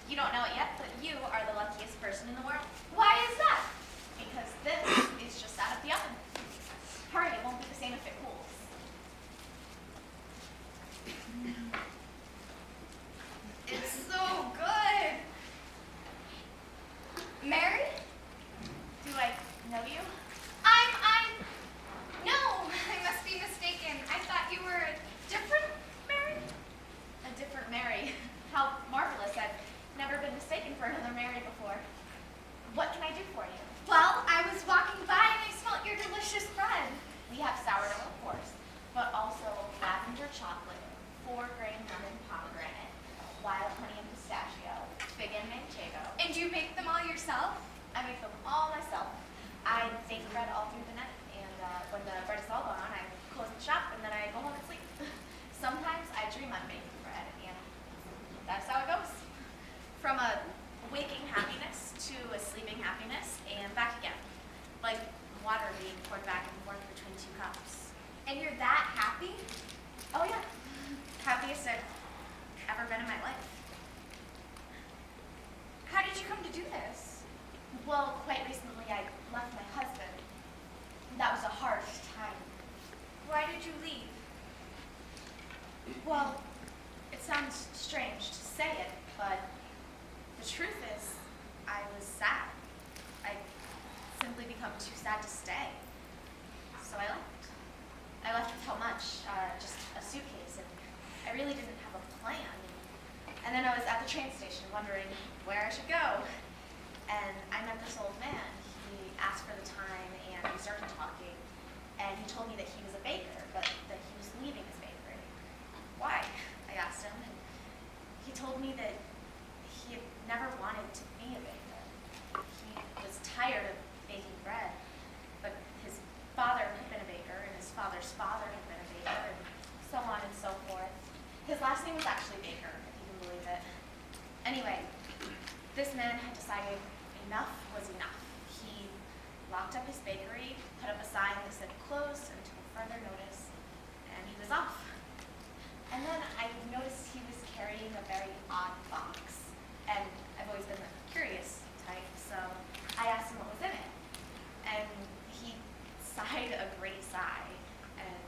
You don't know it yet, but you are the luckiest person in the world. Why is that? Because this is just out of the oven. Hurry, it won't be the same if it cools. It's so good. Mary? Do I know you? No, I must be mistaken. I thought you were a different Mary? A different Mary. How marvelous. I've never been mistaken for another Mary before. What can I do for you? Well, I was walking by and I smelled your delicious bread. We have sourdough, of course, but also lavender chocolate, 4-grain lemon pomegranate, wild honey and pistachio, fig and manchego. And you make them all yourself? I make them all myself. I bake bread all through the night, and when the bread is all gone, I close the shop and then I go home and sleep. Sometimes I dream I'm baking bread, and that's how it goes. From a waking happiness to a sleeping happiness, and back again. Like water being poured back and forth between 2 cups. And you're that happy? Oh yeah. Happiest I've ever been in my life. How did you come to do this? Well, quite recently I left my husband. That was a hard time. Why did you leave? Well, it sounds strange to say it, but the truth is, I was sad. I simply become too sad to stay. So I left. I left without much, just a suitcase, and I really didn't have a plan. And then I was at the train station wondering where I should go. And I met this old man. He asked for the time, and we started talking. And he told me that he was a baker, but that he was leaving his bakery. Why? I asked him. And he told me that he had never wanted to be a baker. He was tired of baking bread, but his father had been a baker, and his father's father had been a baker, and so on and so forth. His last name was actually Baker, if you can believe it. Anyway, this man had decided enough was enough. He locked up his bakery, put up a sign that said closed until further notice, and he was off. And then I noticed he was carrying a very odd box, and I've always been the curious type, so I asked him what was in it. And he sighed a great sigh and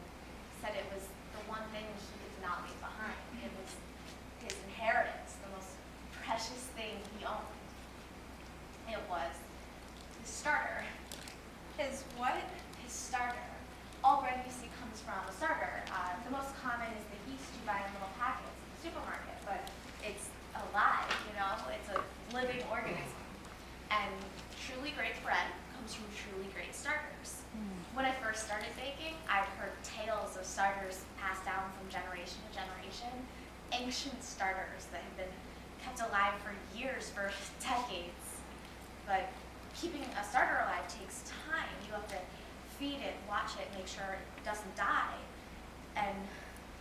said it was the one thing he could not leave behind. It was his inheritance, the most precious thing he owned. It was his starter. His what? His starter. All bread you see comes from a starter. The most common is the yeast you buy in little packets in the supermarket, but it's alive, you know? It's a living organism. And truly great bread comes from truly great starters. When I first started baking, I'd heard tales of starters passed down from generation to generation, ancient starters that have been kept alive for years, for decades. But keeping a starter alive takes time. You have to feed it, watch it, make sure it doesn't die. And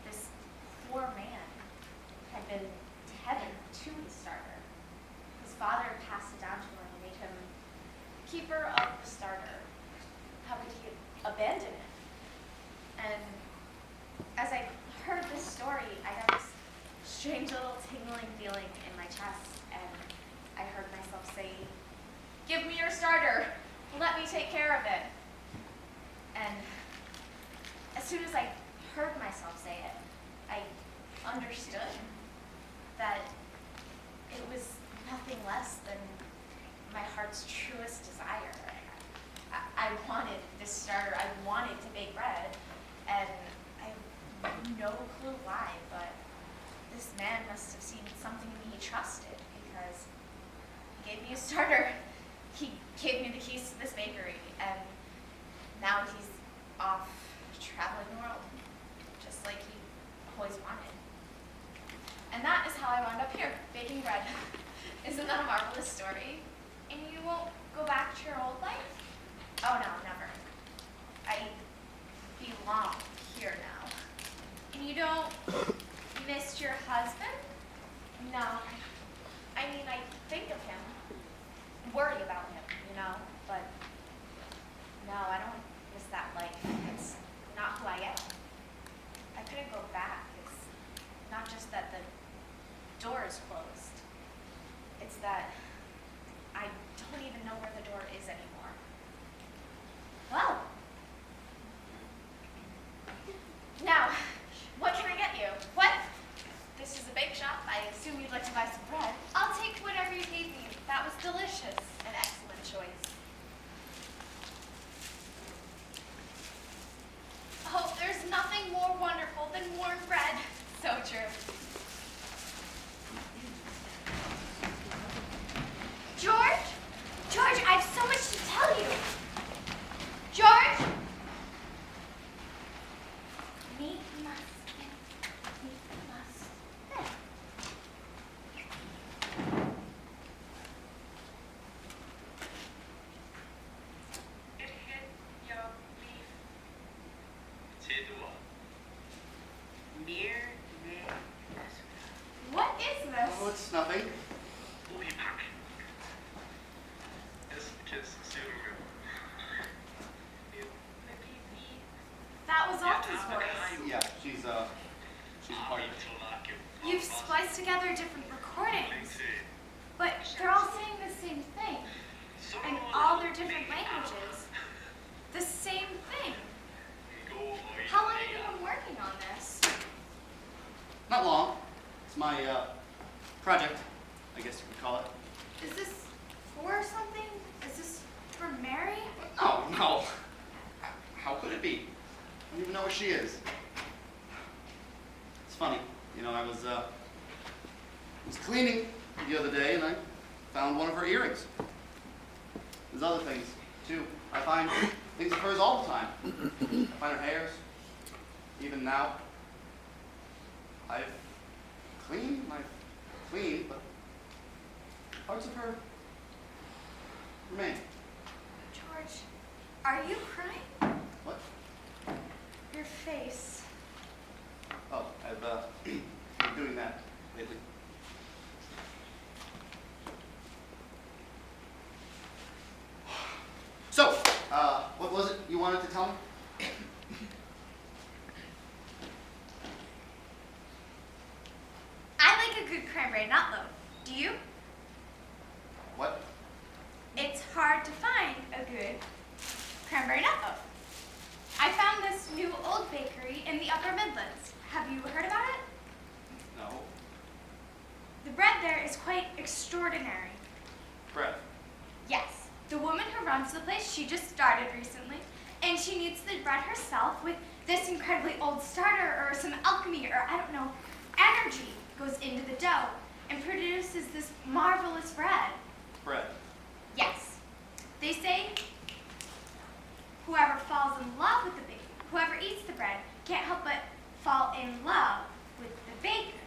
this poor man had been tethered to the starter. His father passed it down to him and made him keeper of the starter. How could he abandon it? And as I heard this story, I got this strange little tingling feeling in my chest, and I heard myself say, "Give me your starter. Let me take care of it." And as soon as I heard myself say it, I understood that it was nothing less than my heart's truest desire. I wanted this starter. I wanted to bake bread, and I have no clue why, but this man must have seen something in me he trusted, because he gave me a starter. He gave me the keys to this bakery, and now he's off traveling the world, just like he always wanted. And that is how I wound up here, baking bread. Isn't that a marvelous story? And you won't go back to your old life? Oh no, never. I belong here now. And you don't miss your husband? No. I mean, I think of him, worry about him, you know, but no, I don't miss that life. It's not who I am. I couldn't go back. It's not just that the door is closed. It's that I don't even know where the door is anymore. Well, now, what can I get you? What? This is a bake shop. I assume you'd like to buy some bread. I'll take whatever you gave me. That was delicious. An excellent choice. Oh, there's nothing more wonderful than warm bread. So true. George? George, I have so much to tell you. George? Meat must. There. It hit your beef. Tidua. Near near. What is this? Oh, it's nothing. Uhipak. This is Suru. That was Alta's voice. Yeah, she's a part of it. You've spliced together different recordings, but they're all saying the same thing. And all their different languages. The same thing. How long have you been working on this? Not long. It's my project, I guess you could call it. Is this for something? Is this for Mary? No, no. How could it be? I don't even know where she is. It's funny, you know, I was cleaning the other day and I found one of her earrings. There's other things too. I find things of hers all the time. I find her hairs. Even now, I've cleaned, but parts of her remain. George, are you crying? What? Your face. Oh, I've been doing that lately. good cranberry nut loaf. Do you? What? It's hard to find a good cranberry nut loaf. I found this new old bakery in the Upper Midlands. Have you heard about it? No. The bread there is quite extraordinary. Bread. Yes. The woman who runs the place, she just started recently, and she kneads the bread herself with this incredibly old starter or some alchemy or, I don't know, energy goes into the dough and produces this marvelous bread. Bread. Yes. They say whoever falls in love with the baker, whoever eats the bread, can't help but fall in love with the baker.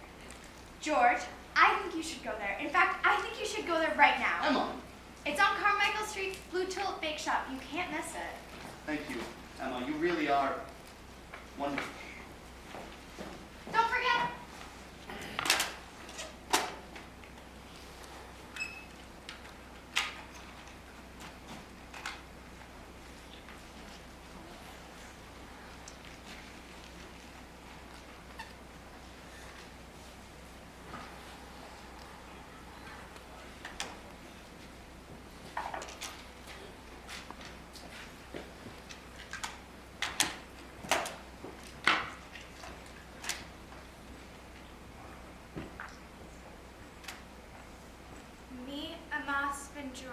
George, I think you should go there. In fact, I think you should go there right now. Emma. It's on Carmichael Street, Blue Tulip Bake Shop. You can't miss it. Thank you, Emma. You really are wonderful. Don't forget. Me, Amas, and George.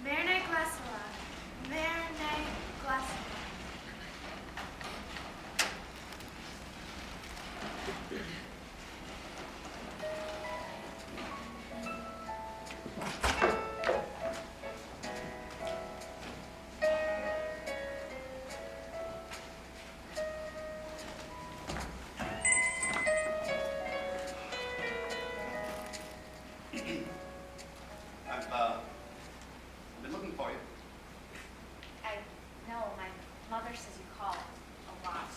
Merne Glasoa. Merne Glasoa. I've been looking for you. I know, my mother says you call a lot.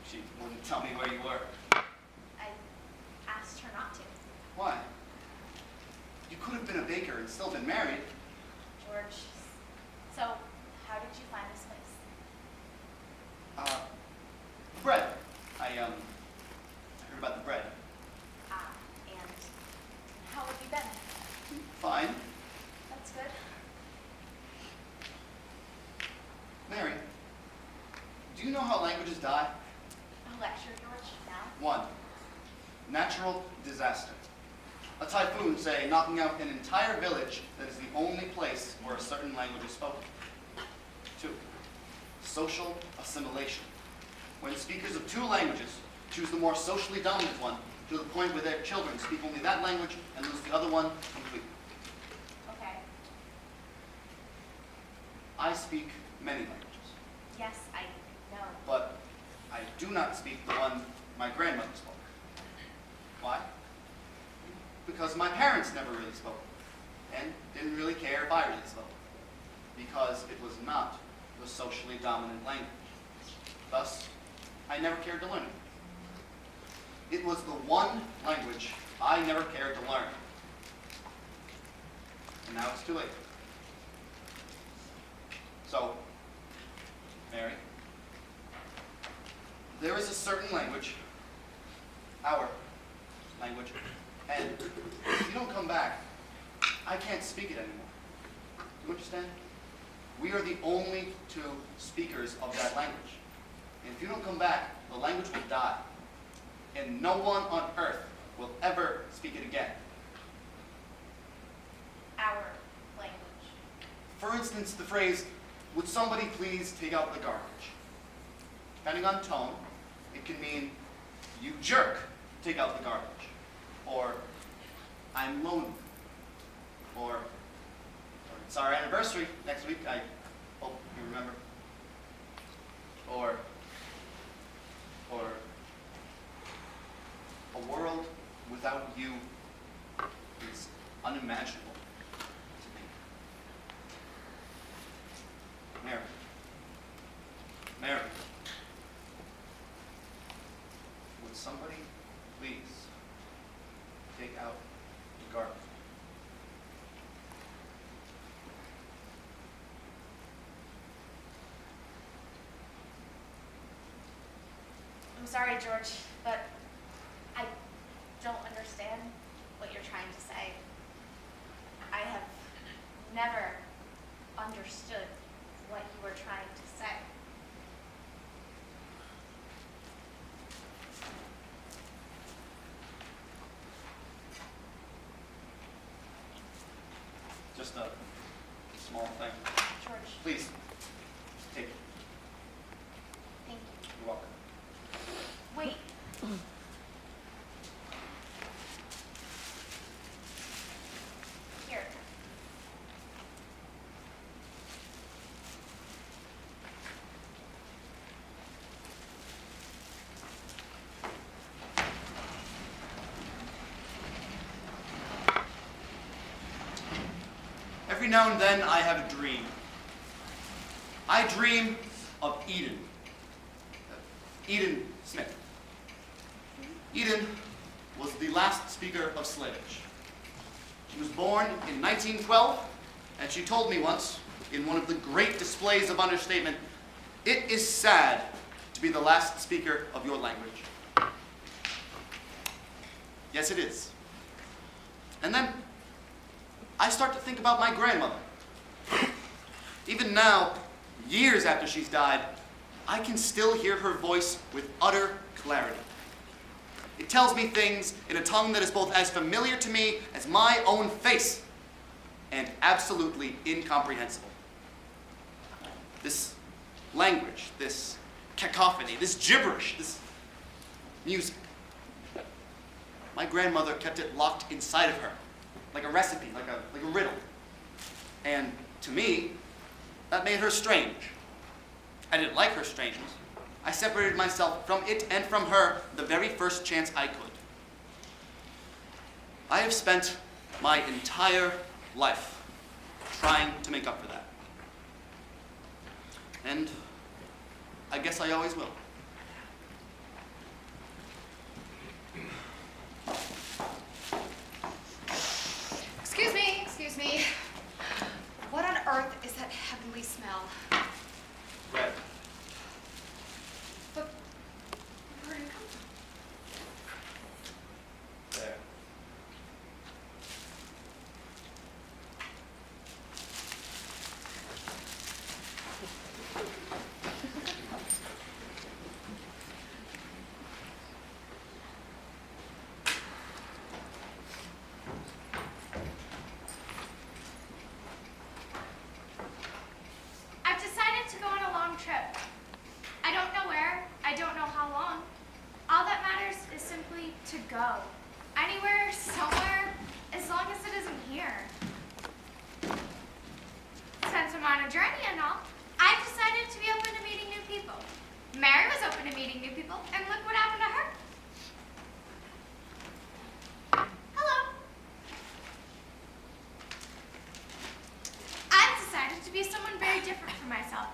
She wouldn't tell me where you were. I asked her not to. Why? You could have been a baker and still been married. George, so how did you find this place? Bread. I heard about the bread. And how have you been? Fine. That's good. Mary, do you know how languages die? A lecture, George, now? 1. Natural disaster. A typhoon, say, knocking out an entire village that is the only place where a certain language is spoken. 2. Social assimilation. When speakers of 2 languages choose the more socially dominant one to the point where their children speak only that language and lose the other one completely. Okay. I speak many languages, Yes, I know. but I do not speak the one my grandmother spoke. Why? Because my parents never really spoke, and didn't really care if I really spoke, because it was not the socially dominant language. Thus, I never cared to learn it. It was the one language I never cared to learn. And now it's too late. So, Mary, there is a certain language, our language, and if you don't come back, I can't speak it anymore. Do you understand? We are the only 2 speakers of that language. And if you don't come back, the language will die. And no one on earth will ever speak it again. Our language. For instance, the phrase, "Would somebody please take out the garbage?" Depending on tone, it can mean, "You jerk, take out the garbage." Or, "I'm lonely." Or, "It's our anniversary next week, I hope you remember." Or, "A world without you is unimaginable to me." Mary. Mary. Would somebody please take out the garbage? I'm sorry, George, but I don't understand what you're trying to say. I have never understood what you were trying to say. Just a small thing. George, Please, take it. thank you. You're welcome. Wait. Here. Every now and then I have a dream. I dream of Eden. Eden Smith. Eden was the last speaker of slavage. She was born in 1912, and she told me once, in one of the great displays of understatement, "It is sad to be the last speaker of your language." Yes, it is. And then I start to think about my grandmother. Even now, years after she's died, I can still hear her voice with utter clarity. It tells me things in a tongue that is both as familiar to me as my own face and absolutely incomprehensible. This language, this cacophony, this gibberish, this music. My grandmother kept it locked inside of her, like a recipe, like a riddle. And to me, that made her strange. I didn't like her strangeness. I separated myself from it and from her the very first chance I could. I have spent my entire life trying to make up for that. And I guess I always will. Excuse me. What on earth is that heavenly smell? Red. But where did it come from? There. I've decided to go on a long trip. I don't know where, I don't know how long. All that matters is simply to go. Anywhere, somewhere, as long as it isn't here. Since I'm on a journey and all, I've decided to be open to meeting new people. Mary was open to meeting new people, and look what happened to her. Hello. I've decided to be someone very different from myself.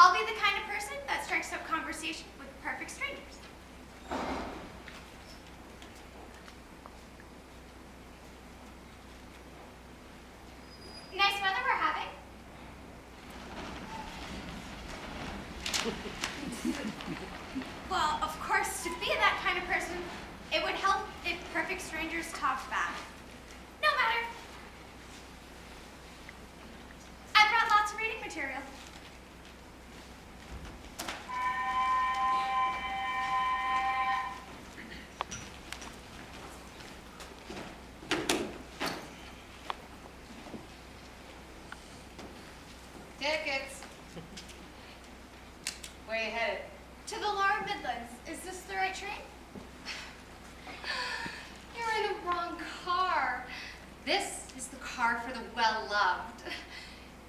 I'll be the kind of person that strikes up conversation with perfect strangers. Nice weather we're having. Well, of course, to be that kind of person, it would help if perfect strangers talked back. No matter. I brought lots of reading material. Tickets. Where are you headed? To the Lower Midlands. Is this the right train? You're in the wrong car. This is the car for the well-loved.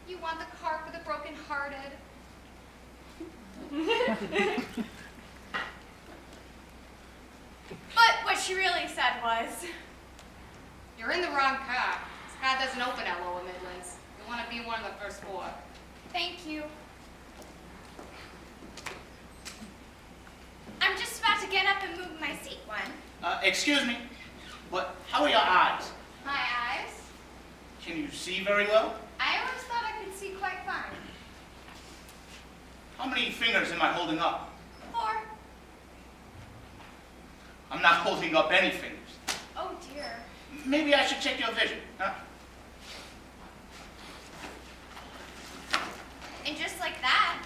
You want the car for the broken-hearted. But what she really said was, You're in the wrong car. This car doesn't open at Lower Midlands. You want to be one of the first four. thank you. I'm just about to get up and move my seat one. Excuse me, but how are your eyes? My eyes? Can you see very well? I always thought I could see quite fine. How many fingers am I holding up? 4. I'm not holding up any fingers. here. Maybe I should check your vision, huh? And just like that,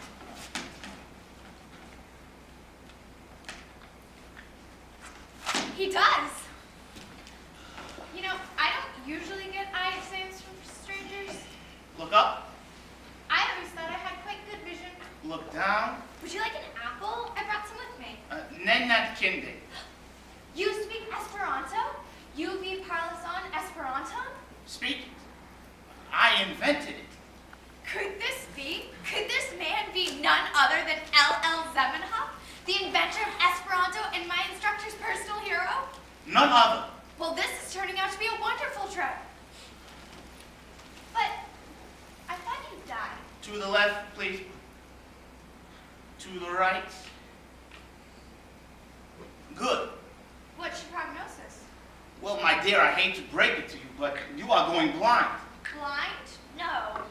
he does. You know, I don't usually get eye exams from strangers. Look up, I always thought I had quite good vision. look down. Would you like an apple? I brought some with me. Nenat kinde. You speak Esperanto? You vi parlas on Esperanto? Speak. I invented it. Could this be? Could this man be none other than L.L. Zamenhof, the inventor of Esperanto and my instructor's personal hero? None other. Well, this is turning out to be a wonderful trip. But I thought you died. To the left, please. To the right. Good. What's your prognosis? Well, my dear, I hate to break it to you, but you are going blind. Blind? No.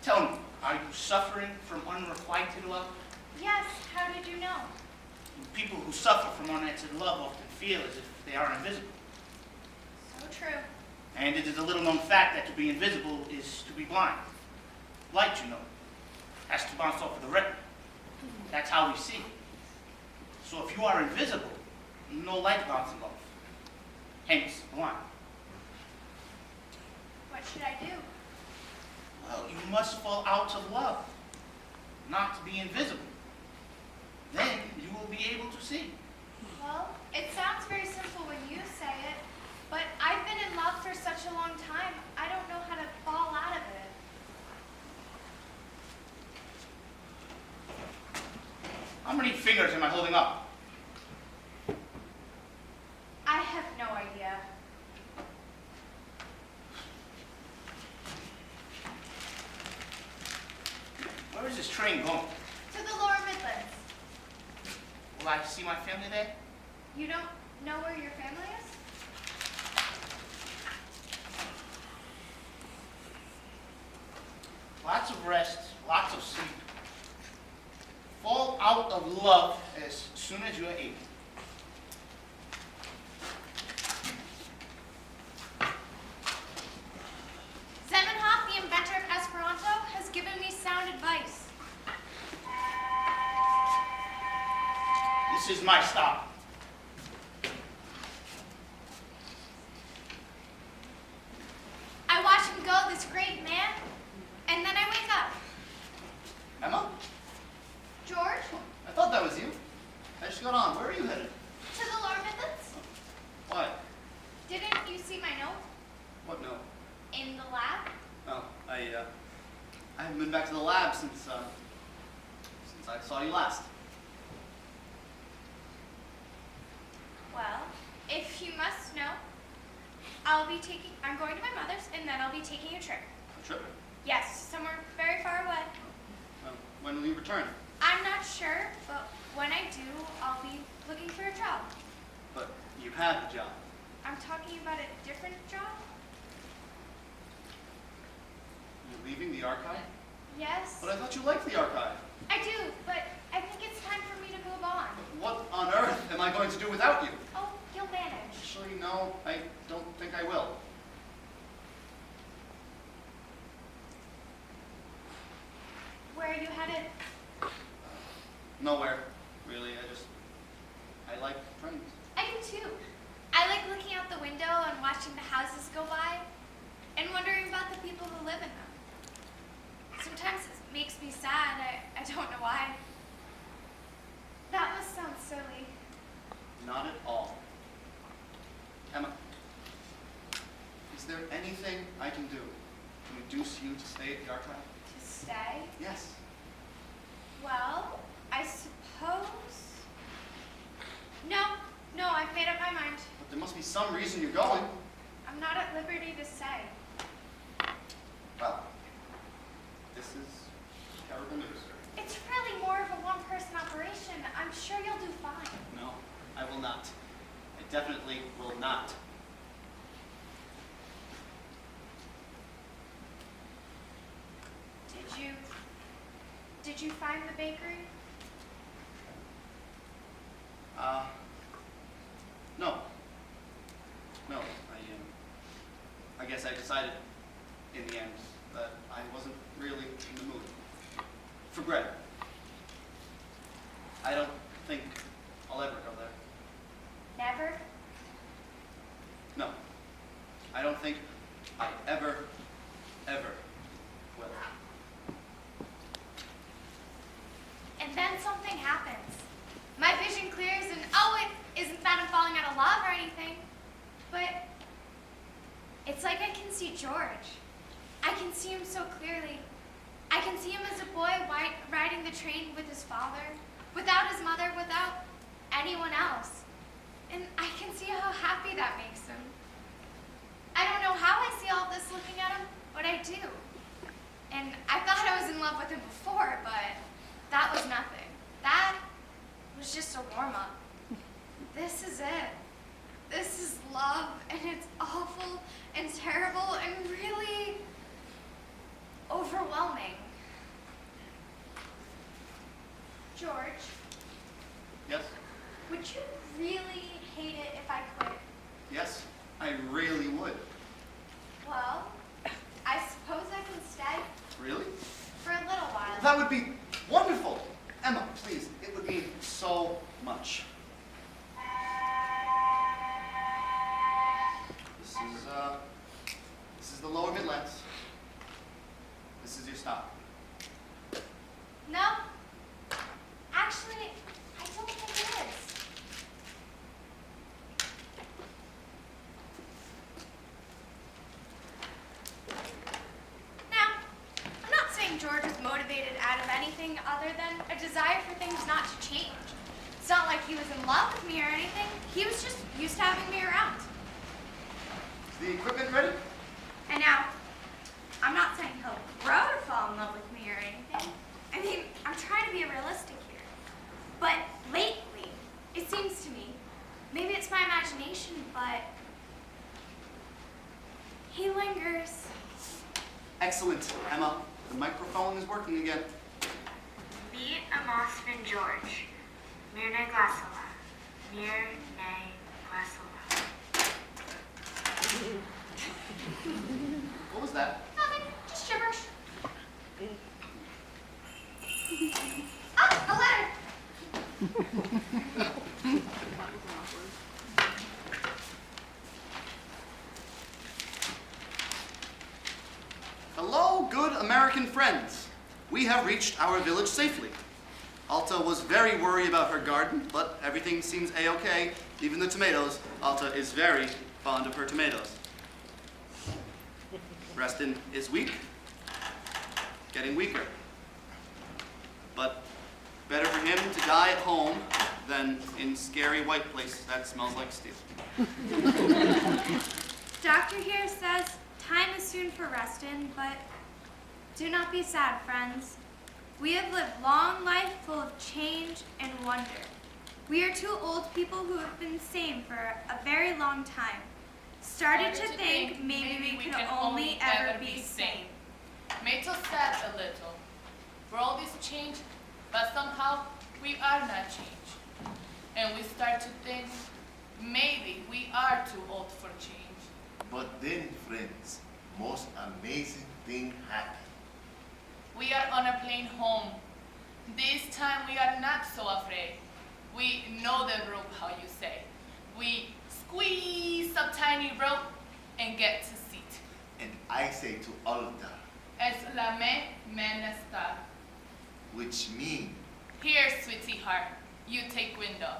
Tell me, are you suffering from unrequited love? Yes, how did you know? People who suffer from unanswered love often feel as if they are invisible. So true. And it is a little known fact that to be invisible is to be blind. Light, you know, has to bounce off of the retina. That's how we see. So if you are invisible, no light bouncing off. Hence, blind. What should I do? Well, you must fall out of love, not to be invisible. Then you will be able to see. Well, it sounds very simple when you say it, but I've been in love for such a long time, I don't know how to fall out of it. How many fingers am I holding up? I have no idea. Where is this train going? To the Lower Midlands. Will I see my family there? You don't know where your family is? Lots of rest, lots of sleep. Fall out of love as soon as you're able. Zamenhof, the inventor of Esperanto, has given me sound advice. This is my stop. I watch him go, this great man, and then I wake up. Emma? George, I thought that was you. I just got on. Where are you headed? to the Lower Midlands? Why? Didn't you see my note What note? in the lab? Oh, I haven't been back to the lab since I saw you last. Well, if you must know, I'm going to my mother's, and then I'll be taking a trip. A trip? Yes, somewhere very far away. When will you return? I'm not sure, but when I do, I'll be looking for a job. But you have a job. I'm talking about a different job? You're leaving the archive? Yes. But I thought you liked the archive. I do, but I think it's time for me to move on. What on earth am I going to do without you? Oh, you'll manage. Actually, no, I don't think I will. Where are you headed? Nowhere, really. I like trains. I do too. I like looking out the window and watching the houses go by and wondering about the people who live in them. Sometimes it makes me sad. I don't know why. That must sound silly. Not at all. Emma, is there anything I can do to induce you to stay at the archive? To stay? Yes. Well, I suppose... No, I've made up my mind. But there must be some reason you're going. I'm not at liberty to say. Well, this is terrible news. It's really more of a one-person operation. I'm sure you'll do fine. No, I will not. I definitely will not. Did you find the bakery? No. No. I decided in the end that I wasn't really in the mood for bread. I don't think I'll ever go there. Never? No. I don't think I ever will. And then something happens. My vision clears and, oh, it isn't that I'm falling out of love or anything, but it's like I can see George. I can see him so clearly. I can see him as a boy riding the train with his father, without his mother, without anyone else. And I can see how happy that makes him. I don't know how I see all this looking at him, but I do. And I thought I was in love with him before, but that was nothing. That was just a warm-up. This is it. This is love, and it's awful and terrible and really overwhelming. George, Yes? would you really hate it if I quit? Yes, I really would. Well, I suppose I can stay Really? for a little while. That would be wonderful. Emma, please, it would mean so much. This is the Lower Midlands. This is your stop. No, actually, I don't think it is. Now, I'm not saying George was motivated out of anything other than a desire for things not to change. It's not like he was in love with me or anything. He was just used to having me around. Is the equipment ready? And now, I'm not saying he'll grow to fall in love with me or anything. I mean, I'm trying to be realistic here. But lately, it seems to me, maybe it's my imagination, but he lingers. Excellent, Emma. The microphone is working again. Meet Amosvin George. Mirne Glasova. Mirne Glasova. What was that? Nothing, just gibberish. Ah, a letter! Hello, good American friends. We have reached our village safely. Alta was very worried about her garden, but everything seems a-okay, even the tomatoes. Alta is very fond of her tomatoes. Reston is weak, getting weaker. But better for him to die at home than in scary white place that smells like steel. Doctor here says time is soon for Reston, but do not be sad, friends. We have lived long life full of change and wonder. We are two old people who have been sane for a very long time. Started to think maybe we could only ever be sane. Makes us sad a little. World is changed, but somehow we are not changed. And we start to think maybe we are too old for change. But then, friends, most amazing thing happened. We are on a plane home. This time we are not so afraid. We know the rope, how you say. We squeeze some tiny rope and get to seat. And I say to Alta, Es la me estar. which mean, Here, sweetie heart, you take window.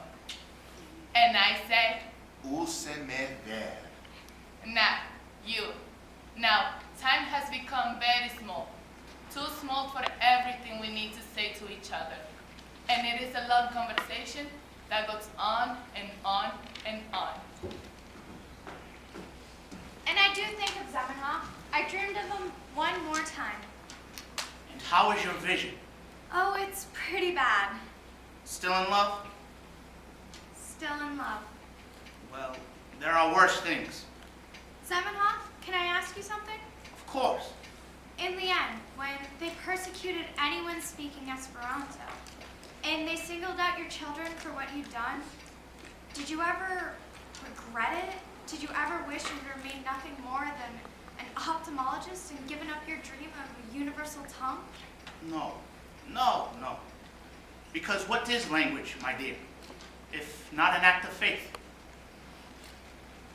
And I say, úseme ver. now, you. Now, time has become very small. Too small for everything we need to say to each other. And it is a long conversation that goes on and on and on. And I do think of Zamenhof. I dreamed of him one more time. And how is your vision? Oh, it's pretty bad. Still in love? Still in love. Well, there are worse things. Zamenhof, can I ask you something? Of course. In the end, when they persecuted anyone speaking Esperanto, and they singled out your children for what you'd done, did you ever regret it? Did you ever wish it remained nothing more than an ophthalmologist and given up your dream of a universal tongue? No, no, no. Because what is language, my dear, if not an act of faith?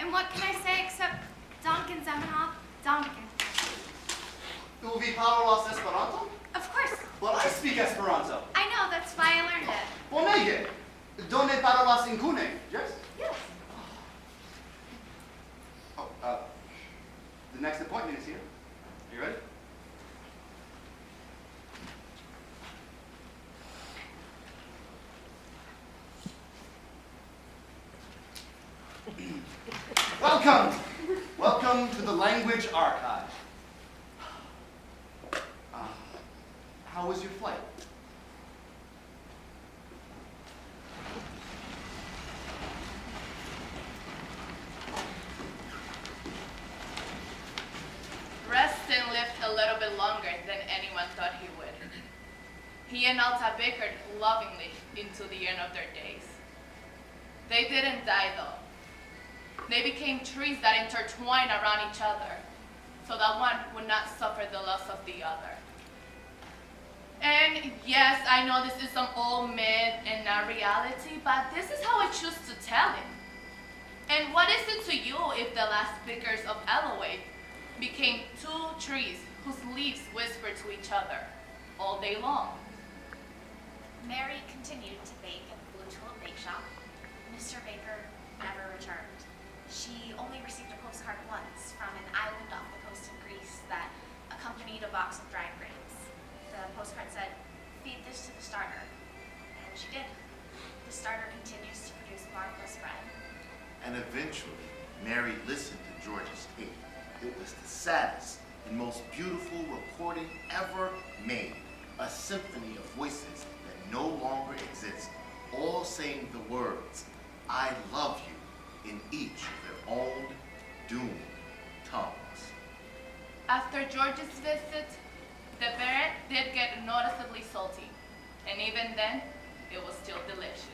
And what can I say except Duncan Zamenhof, Duncan? Tu vi parolas Esperanto? Of course. Well, I speak Esperanto. I know, that's why I learned it. Bonege. Do ne parolas incune, yes? Yes. Oh, the next appointment is here. Are you ready? Welcome! Welcome to the Language Archive. How was your flight? Reston lived a little bit longer than anyone thought he would. He and Alta bickered lovingly into the end of their days. They didn't die though. They became trees that intertwined around each other, so that one would not suffer the loss of the other. And yes, I know this is some old myth and not reality, but this is how I choose to tell it. And what is it to you if the last pickers of Eloise became two trees whose leaves whispered to each other all day long? Mary continued to bake at the Blue Tulip Bake Shop. Mr. Baker never returned. She only received a postcard once from an island off the coast of Greece that accompanied a box of dried grapes. The postcard said, "Feed this to the starter." And she did. The starter continues to produce marvelous bread. And eventually, Mary listened to George's tape. It was the saddest and most beautiful recording ever made. A symphony of voices that no longer exist, all saying the words, "I love you," in each of their own doomed tongues. After George's visit, the bread did get noticeably salty, and even then, it was still delicious.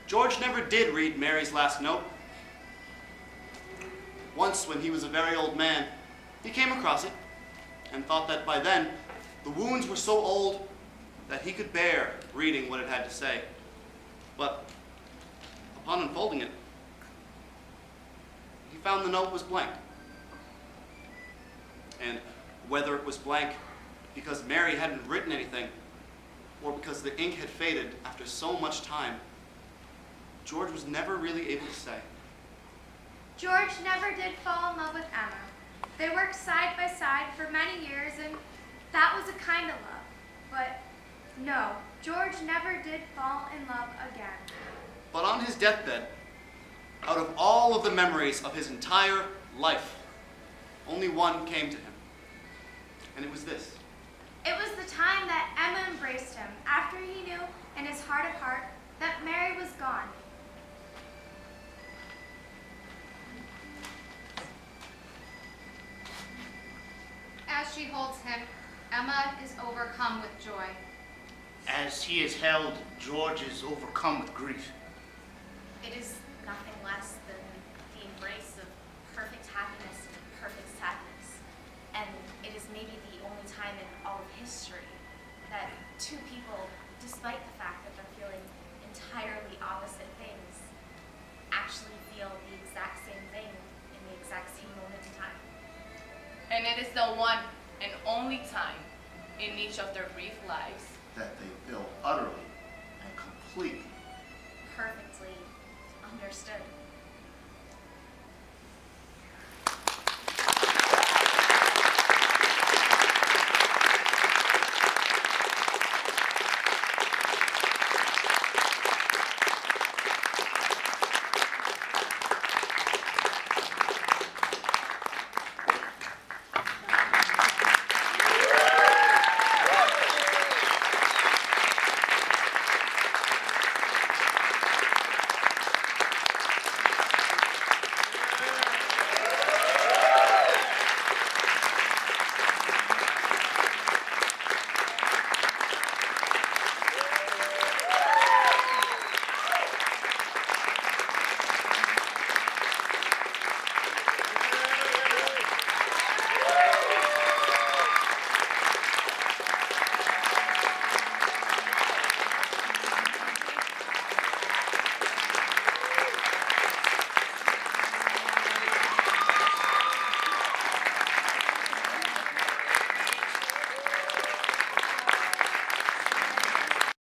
George never did read Mary's last note. Once, when he was a very old man, he came across it and thought that by then, the wounds were so old that he could bear reading what it had to say. But upon unfolding it, he found the note was blank. And whether it was blank because Mary hadn't written anything, or because the ink had faded after so much time, George was never really able to say. George never did fall in love with Emma. They worked side by side for many years, and that was a kind of love. But no, George never did fall in love again. But on his deathbed, out of all of the memories of his entire life, only one came to him. And it was this. It was the time that Emma embraced him after he knew in his heart of heart that Mary was gone. As she holds him, Emma is overcome with joy. As he is held, George is overcome with grief. It is nothing less than the embrace of perfect happiness and perfect sadness. And it is maybe the only time in all of history that two people, despite the fact that they're feeling entirely opposite things, actually feel the exact same thing in the exact same moment in time. And it is the one and only time in each of their brief lives That they feel utterly and completely Perfectly understood.